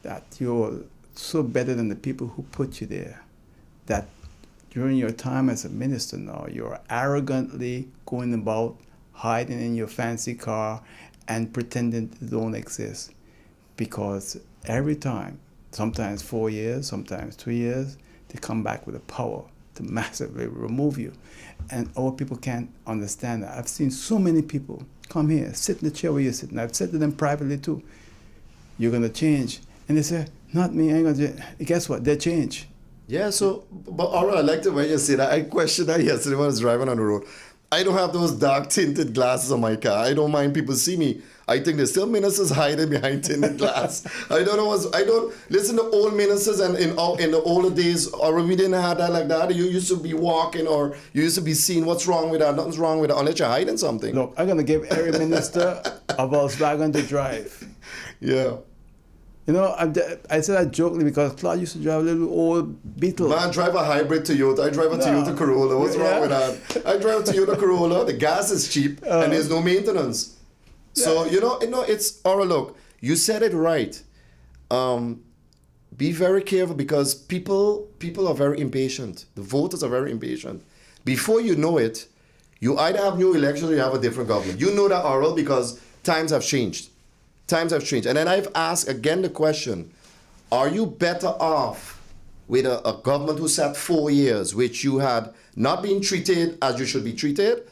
A: that you're so better than the people who put you there, that during your time as a minister now, you're arrogantly going about hiding in your fancy car and pretending they don't exist. Because every time, sometimes 4 years, sometimes 2 years, they come back with the power to massively remove you. And our people can't understand that. I've seen so many people come here, sit in the chair where you're sitting. I've said to them privately too, you're going to change. And they say, not me, I ain't going to change. Guess what? They change.
B: Yeah, so, but all right, I like the way you say that. I questioned that yesterday when I was driving on the road. I don't have those dark tinted glasses on my car. I don't mind people see me. I think there's still ministers hiding behind tinted glass. I don't listen to old ministers, and in the older days, or we didn't have that like that. You used to be walking, or you used to be seen. What's wrong with that? Nothing's wrong with that unless you're hiding something.
A: Look, I'm gonna give every minister a Volkswagen to drive.
B: Yeah.
A: You know, I said that jokingly because Claude used to drive a little old Beetle.
B: Man, drive a hybrid Toyota. I drive a Toyota Corolla. What's wrong with that? I drive a Toyota Corolla. The gas is cheap and there's no maintenance. So, it's, or look, you said it right. Be very careful because people are very impatient. The voters are very impatient. Before you know it, you either have new elections or you have a different government. You know that, Oral, because times have changed. Times have changed. And then I've asked again the question, are you better off with a government who sat 4 years, which you had not been treated as you should be treated,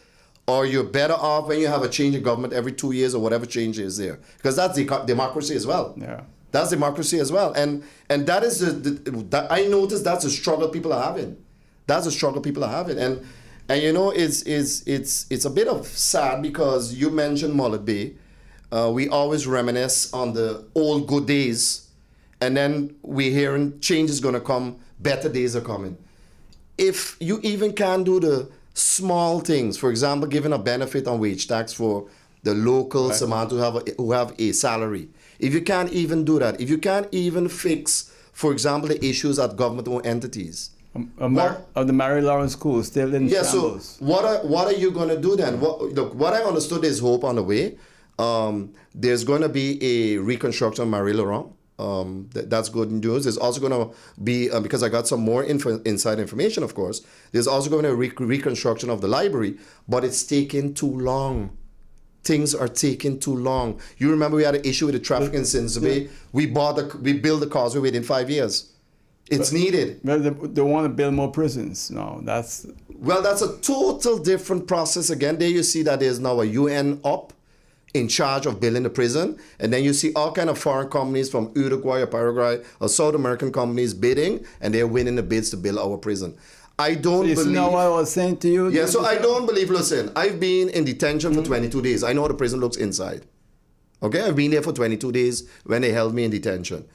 B: or you're better off when you have a change in government every 2 years or whatever change is there? Because that's democracy as well. Yeah. That's democracy as well. And that is that I noticed that's a struggle people are having. That's a struggle people are having. And it's a bit of sad because you mentioned Mullet Bay. We always reminisce on the old good days, and then we're hearing change is going to come, better days are coming. If you even can do the small things, for example, giving a benefit on wage tax for the local Samant who have a salary, if you can't even do that, if you can't even fix, for example, the issues at government-owned entities.
A: Of the Mary Lawrence School still in shambles.
B: So what are you going to do then? What I understood is hope on the way. There's going to be a reconstruction of Marie Laurent. That's good news. There's also going to be, because I got some more inside information, of course, there's also going to be a reconstruction of the library, but it's taking too long. Things are taking too long. You remember we had an issue with the traffic in Sinsabay. We built the causeway within 5 years. It's needed.
A: Well, they want to build more prisons. No, that's...
B: Well, that's a total different process. Again, there you see that there's now a UN up in charge of building the prison, and then you see all kind of foreign companies from Uruguay or Paraguay or South American companies bidding, and they're winning the bids to build our prison. I don't believe...
A: You know what I was saying to you?
B: Yeah, so I don't believe... Listen, I've been in detention for 22 days. I know how the prison looks inside. Okay, I've been there for 22 days when they held me in detention.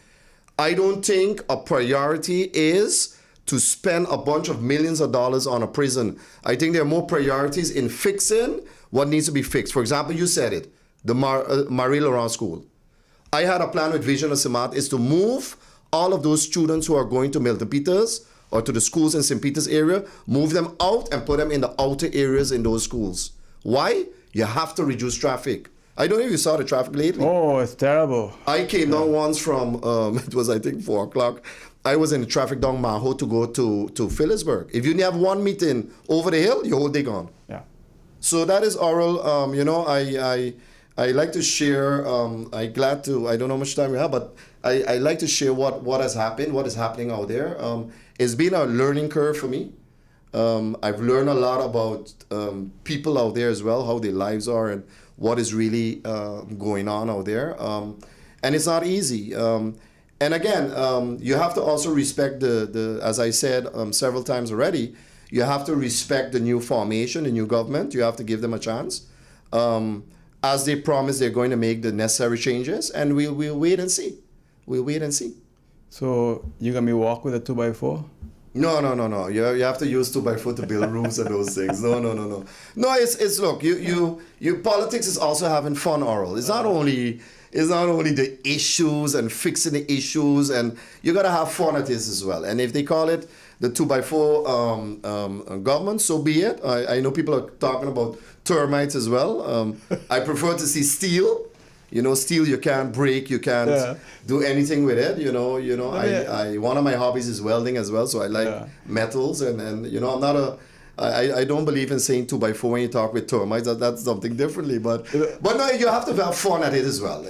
B: I don't think a priority is to spend a bunch of millions of dollars on a prison. I think there are more priorities in fixing what needs to be fixed. For example, you said it. The Marie Laurent School. I had a plan with Vision of Samat is to move all of those students who are going to Milton Peters or to the schools in St. Peter's area, move them out and put them in the outer areas in those schools. Why? You have to reduce traffic. I don't know if you saw the traffic lately.
A: Oh, it's terrible.
B: I came down once from, it was I think 4 o'clock. I was in the traffic down Maho to go to Phillipsburg. If you have one meeting over the hill, your whole day gone.
A: Yeah.
B: So that is oral. You know, I like to share. I glad to. I don't know how much time we have, but I like to share what has happened, what is happening out there. It's been a learning curve for me. I've learned a lot about people out there as well, how their lives are, and what is really going on out there. And it's not easy. And again, you have to also respect the as I said several times already, you have to respect the new formation, the new government. You have to give them a chance. As they promise, they're going to make the necessary changes, and we'll wait and see. We'll wait and see.
A: So you're going to be walk with a 2x4?
B: No. You have to use 2x4 to build roofs and those things. No. No, it's look, you politics is also having fun, Oral. It's not only the issues and fixing the issues, and you gotta have fun at this as well. And if they call it the 2x4 government, so be it. I know people are talking about termites as well. I prefer to see steel. You know, steel you can't break, you can't do anything with it. You know. I one of my hobbies is welding as well, so I like metals, and you know, I'm not a. I don't believe in saying 2x4 when you talk with termites. That's something differently. But no, you have to have fun at it as well.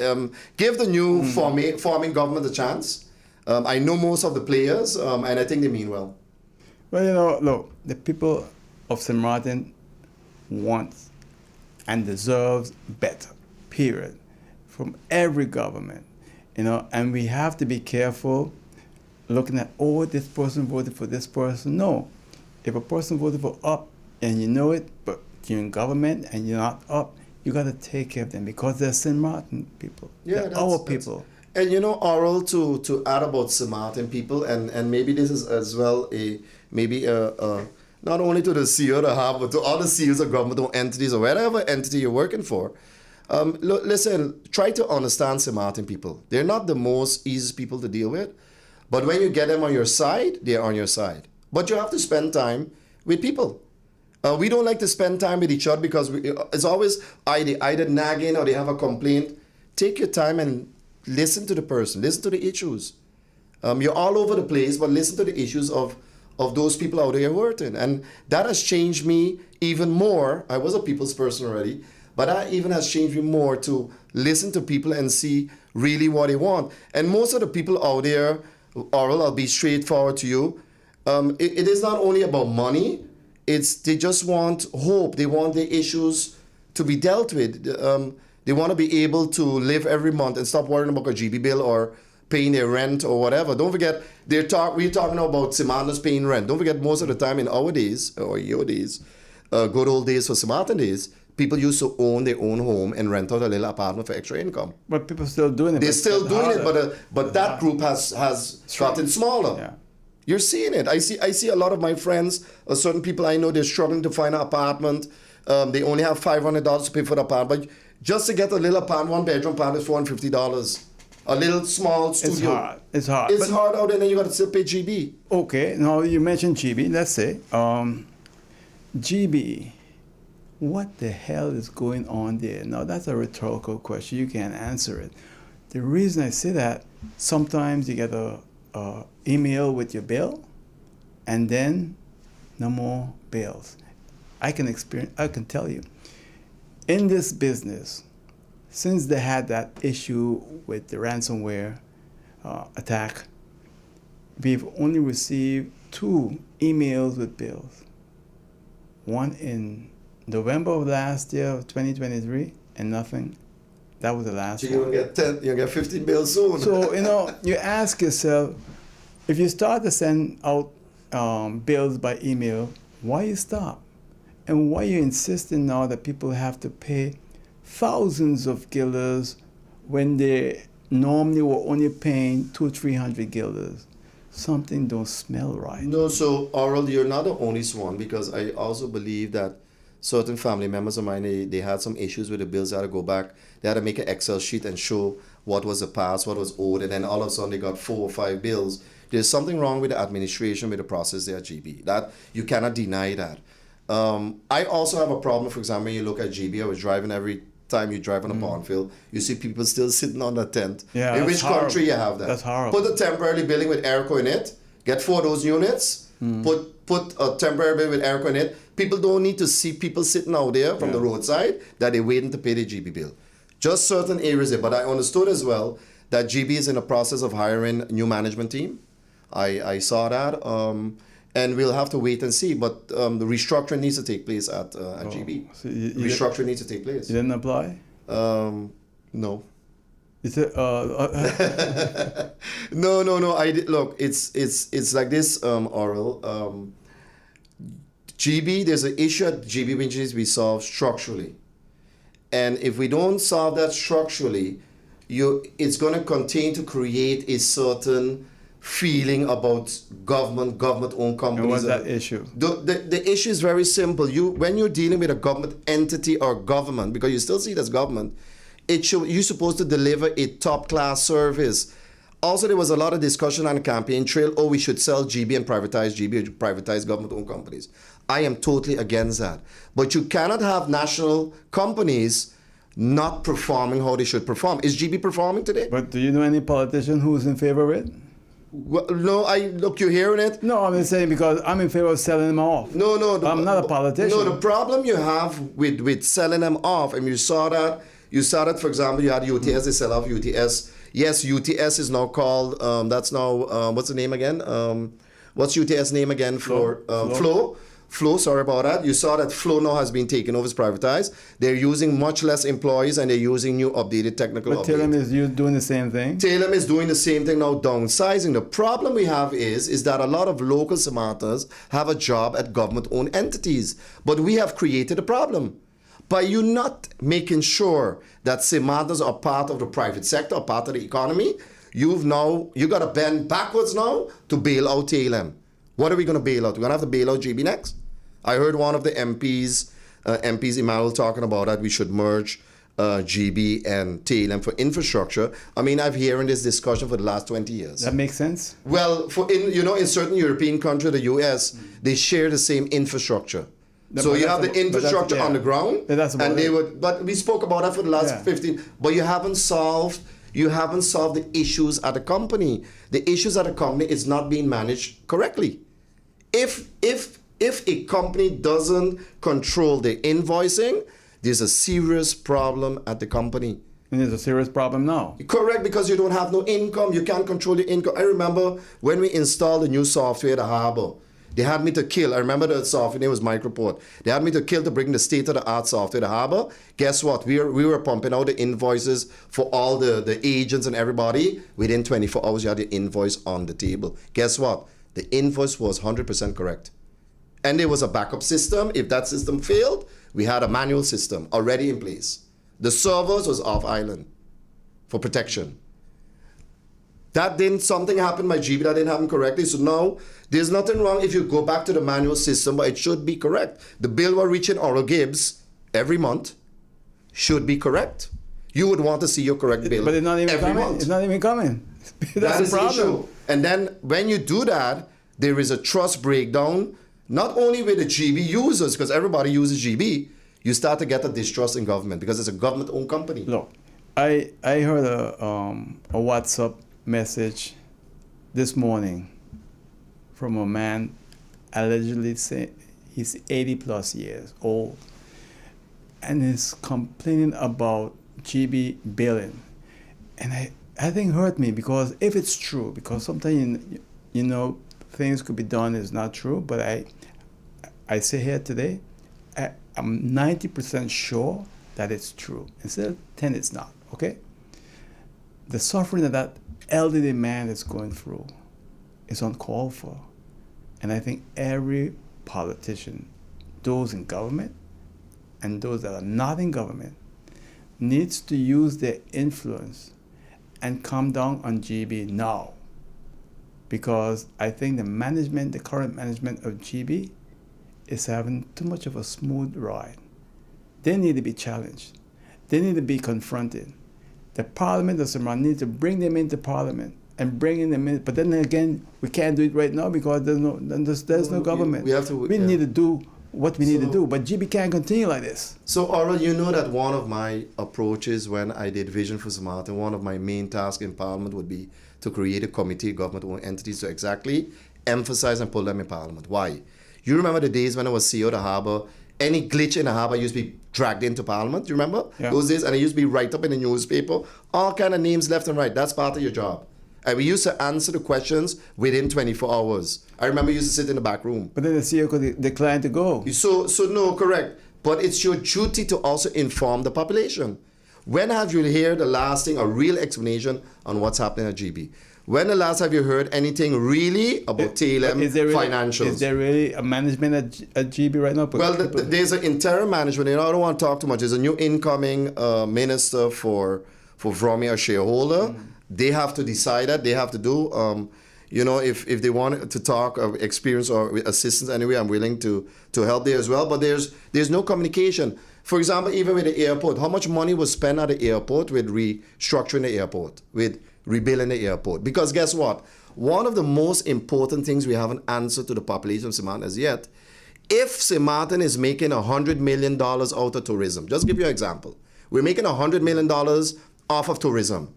B: Give the new forming government a chance. I know most of the players, and I think they mean well.
A: Well, you know, look, the people of St. Martin want and deserves better, period, from every government, you know, and we have to be careful looking at, oh, this person voted for this person. No. If a person voted for up and you know it, but you're in government and you're not up, you got to take care of them because they're St. Martin people. Yeah, they're our people.
B: And you know, Oral, to add about St. Martin people, and maybe this is as well not only to the CEO to have, but to other CEOs of governmental entities or whatever entity you're working for. Listen, try to understand St. Martin people. They're not the most easiest people to deal with, but when you get them on your side, they're on your side. But you have to spend time with people. We don't like to spend time with each other because it's always either nagging or they have a complaint. Take your time and listen to the person. Listen to the issues. You're all over the place, but listen to the issues of those people out there working. And that has changed me even more. I was a people's person already, but that even has changed me more to listen to people and see really what they want. And most of the people out there, Oral, I'll be straightforward to you, it is not only about money. They just want hope. They want their issues to be dealt with. They want to be able to live every month and stop worrying about a GB bill or paying their rent or whatever. Don't forget, we're talking about St. Martin's paying rent. Don't forget, most of the time in our days, or your days, good old days for St. Martin days, people used to own their own home and rent out a little apartment for extra income.
A: But people still doing it.
B: They're still doing it, but that group has gotten smaller.
A: Yeah.
B: You're seeing it. I see a lot of my friends, certain people I know, they're struggling to find an apartment. They only have $500 to pay for the apartment. But just to get a little apartment, 1-bedroom apartment is $450. A little small studio.
A: It's hard.
B: It's hard out there, and then you got to still pay GB.
A: Okay, now you mentioned GB. Let's say GB. What the hell is going on there? Now that's a rhetorical question. You can't answer it. The reason I say that, sometimes you get a email with your bill, and then no more bills. I can tell you, in this business, since they had that issue with the ransomware attack, we've only received 2 emails with bills. One in November of last year, of 2023, and nothing. That was the last one.
B: You'll get 15 bills soon.
A: So, you know, you ask yourself, if you start to send out bills by email, why you stop? And why you insisting now that people have to pay thousands of guilders when they normally were only paying 200-300 guilders? Something don't smell right.
B: No, so Oral, you're not the only one, because I also believe that certain family members of mine, they had some issues with the bills. They had to go back. They had to make an Excel sheet and show what was the past, what was owed, and then all of a sudden they got 4 or 5 bills. There's something wrong with the administration, with the process there at GB. That you cannot deny that. I also have a problem, for example, when you look at GB. I was driving every time you drive on a Bondfield, you see people still sitting on the tent.
A: Yeah,
B: in which country you have that?
A: That's horrible.
B: Put a temporary building with airco in it. Get 4 of those units. Put a temporary building with airco in it. People don't need to see people sitting out there from the roadside that they're waiting to pay the GB bill. Just certain areas there. But I understood as well that GB is in the process of hiring a new management team. I saw that. And we'll have to wait and see. But the restructuring needs to take place at GB.
A: So
B: restructuring needs to take place.
A: You didn't apply?
B: No.
A: Is it?
B: No. I did. Look, it's like this, Oral. GB, there's an issue at GB which needs to be solved structurally. And if we don't solve that structurally, it's going to continue to create a certain feeling about government-owned companies.
A: And what's that issue?
B: The issue is very simple. When you're dealing with a government entity or government, because you still see it as government, you're supposed to deliver a top-class service. Also, there was a lot of discussion on the campaign trail, we should sell GB and privatize GB, or privatize government-owned companies. I am totally against that. But you cannot have national companies not performing how they should perform. Is GB performing today?
A: But do you know any politician who's in favor of it?
B: Well, no, look, you're hearing it?
A: No, I'm just saying because I'm in favor of selling them off.
B: No.
A: I'm not a politician.
B: No, the problem you have with selling them off, and you saw that, for example, you had UTS, they sell off UTS. Yes, UTS is now called, that's now, what's the name again? What's UTS name again for Flow? Flow, sorry about that. You saw that Flow now has been taken over, it's privatized. They're using much less employees and they're using new updated technical
A: But Talem is doing the same thing?
B: Talem is doing the same thing now, downsizing. The problem we have is that a lot of local Samaritans have a job at government-owned entities. But we have created a problem. By you not making sure that Samaritans are part of the private sector, or part of the economy, you got to bend backwards now to bail out Talem. What are we going to bail out? We're going to have to bail out GB next? I heard one of the MPs, Emmanuel, talking about that we should merge GB and Talem for infrastructure. I mean, I've hearing this discussion for the last 20 years.
A: That makes sense?
B: Well, in certain European countries, the US, they share the same infrastructure. So you have the infrastructure on the ground, but we spoke about that for the last 15. But you haven't solved the issues at the company. The issues at the company is not being managed correctly. If a company doesn't control the invoicing, there's a serious problem at the company.
A: And there's a serious problem now.
B: Correct, because you don't have no income. You can't control the income. I remember when we installed the new software at the harbor. They had me to kill. I remember the software name was Microport. They had me to kill to bring the state-of-the-art software to the harbor. Guess what? We were pumping out the invoices for all the agents and everybody. Within 24 hours, you had the invoice on the table. Guess what? The invoice was 100% correct. And there was a backup system. If that system failed, we had a manual system already in place. The servers was off island for protection. Something happened by GB that didn't happen correctly. So now there's nothing wrong if you go back to the manual system, but it should be correct. The bill we're reaching Oral Gibbs every month should be correct. You would want to see your correct bill.
A: But it's not even
B: every
A: coming.
B: month.
A: It's not even coming.
B: That is
A: the problem.
B: the issue. And then when you do that, there is a trust breakdown, not only with the GB users, because everybody uses GB, you start to get a distrust in government because it's a government-owned company.
A: Look, I heard a WhatsApp message this morning from a man allegedly saying he's 80 plus years old and is complaining about GB billing. And I think hurt me because if it's true, because sometimes things could be done is not true, but I say here today, I'm 90% sure that it's true. Instead of 10, it's not, okay? The suffering that elderly man is going through is uncalled for. And I think every politician, those in government and those that are not in government, needs to use their influence and come down on GB now. Because I think the current management of GB is having too much of a smooth ride. They need to be challenged. They need to be confronted. the Parliament of Somalia needs to bring them into Parliament and bringing them in. But then again, we can't do it right now because there's no government.
B: We have to.
A: We need to do what we need to do. But GB can't continue like this.
B: So, Oral, you know that one of my approaches when I did Vision for Samata, one of my main tasks in Parliament would be to create a committee, government-owned entities, to exactly emphasize and pull them in Parliament. Why? You remember the days when I was CEO of the harbour, any glitch in the harbour used to be dragged into Parliament, you remember?
A: Yeah.
B: Those days, and it used to be right up in the newspaper, all kind of names left and right. That's part of your job. And we used to answer the questions within 24 hours. I remember you used to sit in the back room.
A: But then the CEO could decline to go.
B: So no, correct. But it's your duty to also inform the population. When have you heard the last thing, a real explanation on what's happening at GB? When the last have you heard anything really about TLM financials?
A: Is there really a management at GB right now?
B: Well, there's an interim management, and I don't want to talk too much. There's a new incoming minister for Vromia, a shareholder. They have to decide that. They have to do, if they want to talk of experience or assistance anyway, I'm willing to help there as well. But there's no communication. For example, even with the airport, how much money was spent at the airport with restructuring the airport, with rebuilding the airport? Because guess what? One of the most important things we haven't answered to the population of St. Martin as yet, if St. Martin is making $100 million out of tourism, just give you an example. We're making $100 million off of tourism,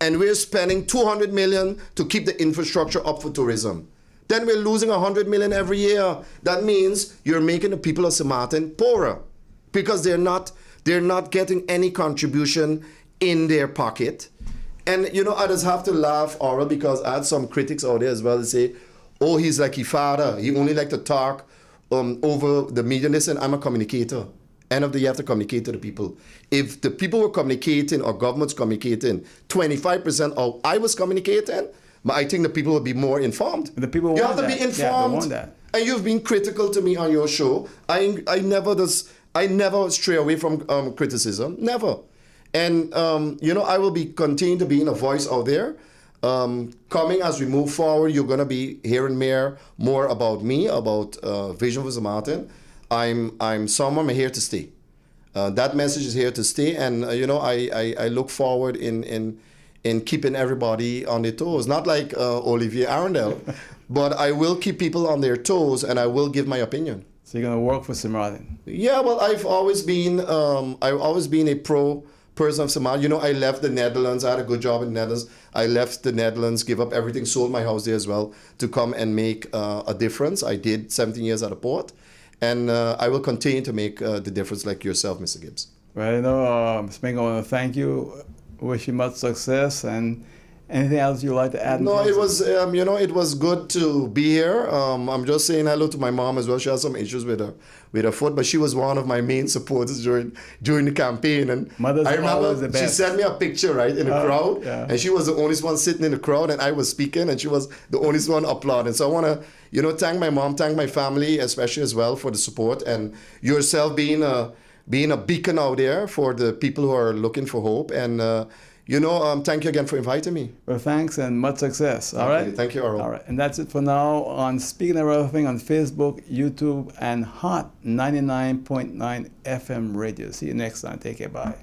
B: and we're spending $200 million to keep the infrastructure up for tourism. Then we're losing $100 million every year. That means you're making the people of St. Martin poorer because they're not getting any contribution in their pocket. And I just have to laugh, Aura, because I had some critics out there as well that say, "Oh, he's like his father. He only like to talk over the media." Listen, I'm a communicator. End of the day, you have to communicate to the people. If the people were communicating or government's communicating 25% of I was communicating, I think the people would be more informed.
A: The people
B: you
A: want
B: have to
A: that.
B: be informed.
A: Yeah, they want that.
B: And you've been critical to me on your show. I never stray away from criticism. Never. And I will continue to be in a voice out there. Coming as we move forward, you're going to be hearing more about me, about Vision for St. Martin. I'm someone here to stay. That message is here to stay, and I look forward in keeping everybody on their toes. Not like Olivier Arundel, but I will keep people on their toes, and I will give my opinion.
A: So you're going to work for St. Martin?
B: Yeah, well, I've always been a pro person of St. Martin. I left the Netherlands. I had a good job in the Netherlands. I left the Netherlands, give up everything, sold my house there as well to come and make a difference. I did 17 years at a port. And I will continue to make the difference like yourself, Mr. Gibbs.
A: Well, Mr. Mingo, I want to thank you. Wish you much success. And anything else you'd like to add?
B: No, it was, it was good to be here. I'm just saying hello to my mom as well. She has some issues with her foot, but she was one of my main supporters during the campaign. And
A: Mothers
B: I remember
A: the best.
B: She sent me a picture, right, in the crowd.
A: Yeah.
B: And she was the only one sitting in the crowd, and I was speaking, and she was the only one applauding. So I want to, thank my mom, thank my family, especially as well for the support, and yourself being a beacon out there for the people who are looking for hope. And thank you again for inviting me.
A: Well, thanks and much success. All right.
B: Thank you, Earl.
A: All right. And that's it for now on Speaking of Everything on Facebook, YouTube, and Hot 99.9 FM radio. See you next time. Take care. Bye.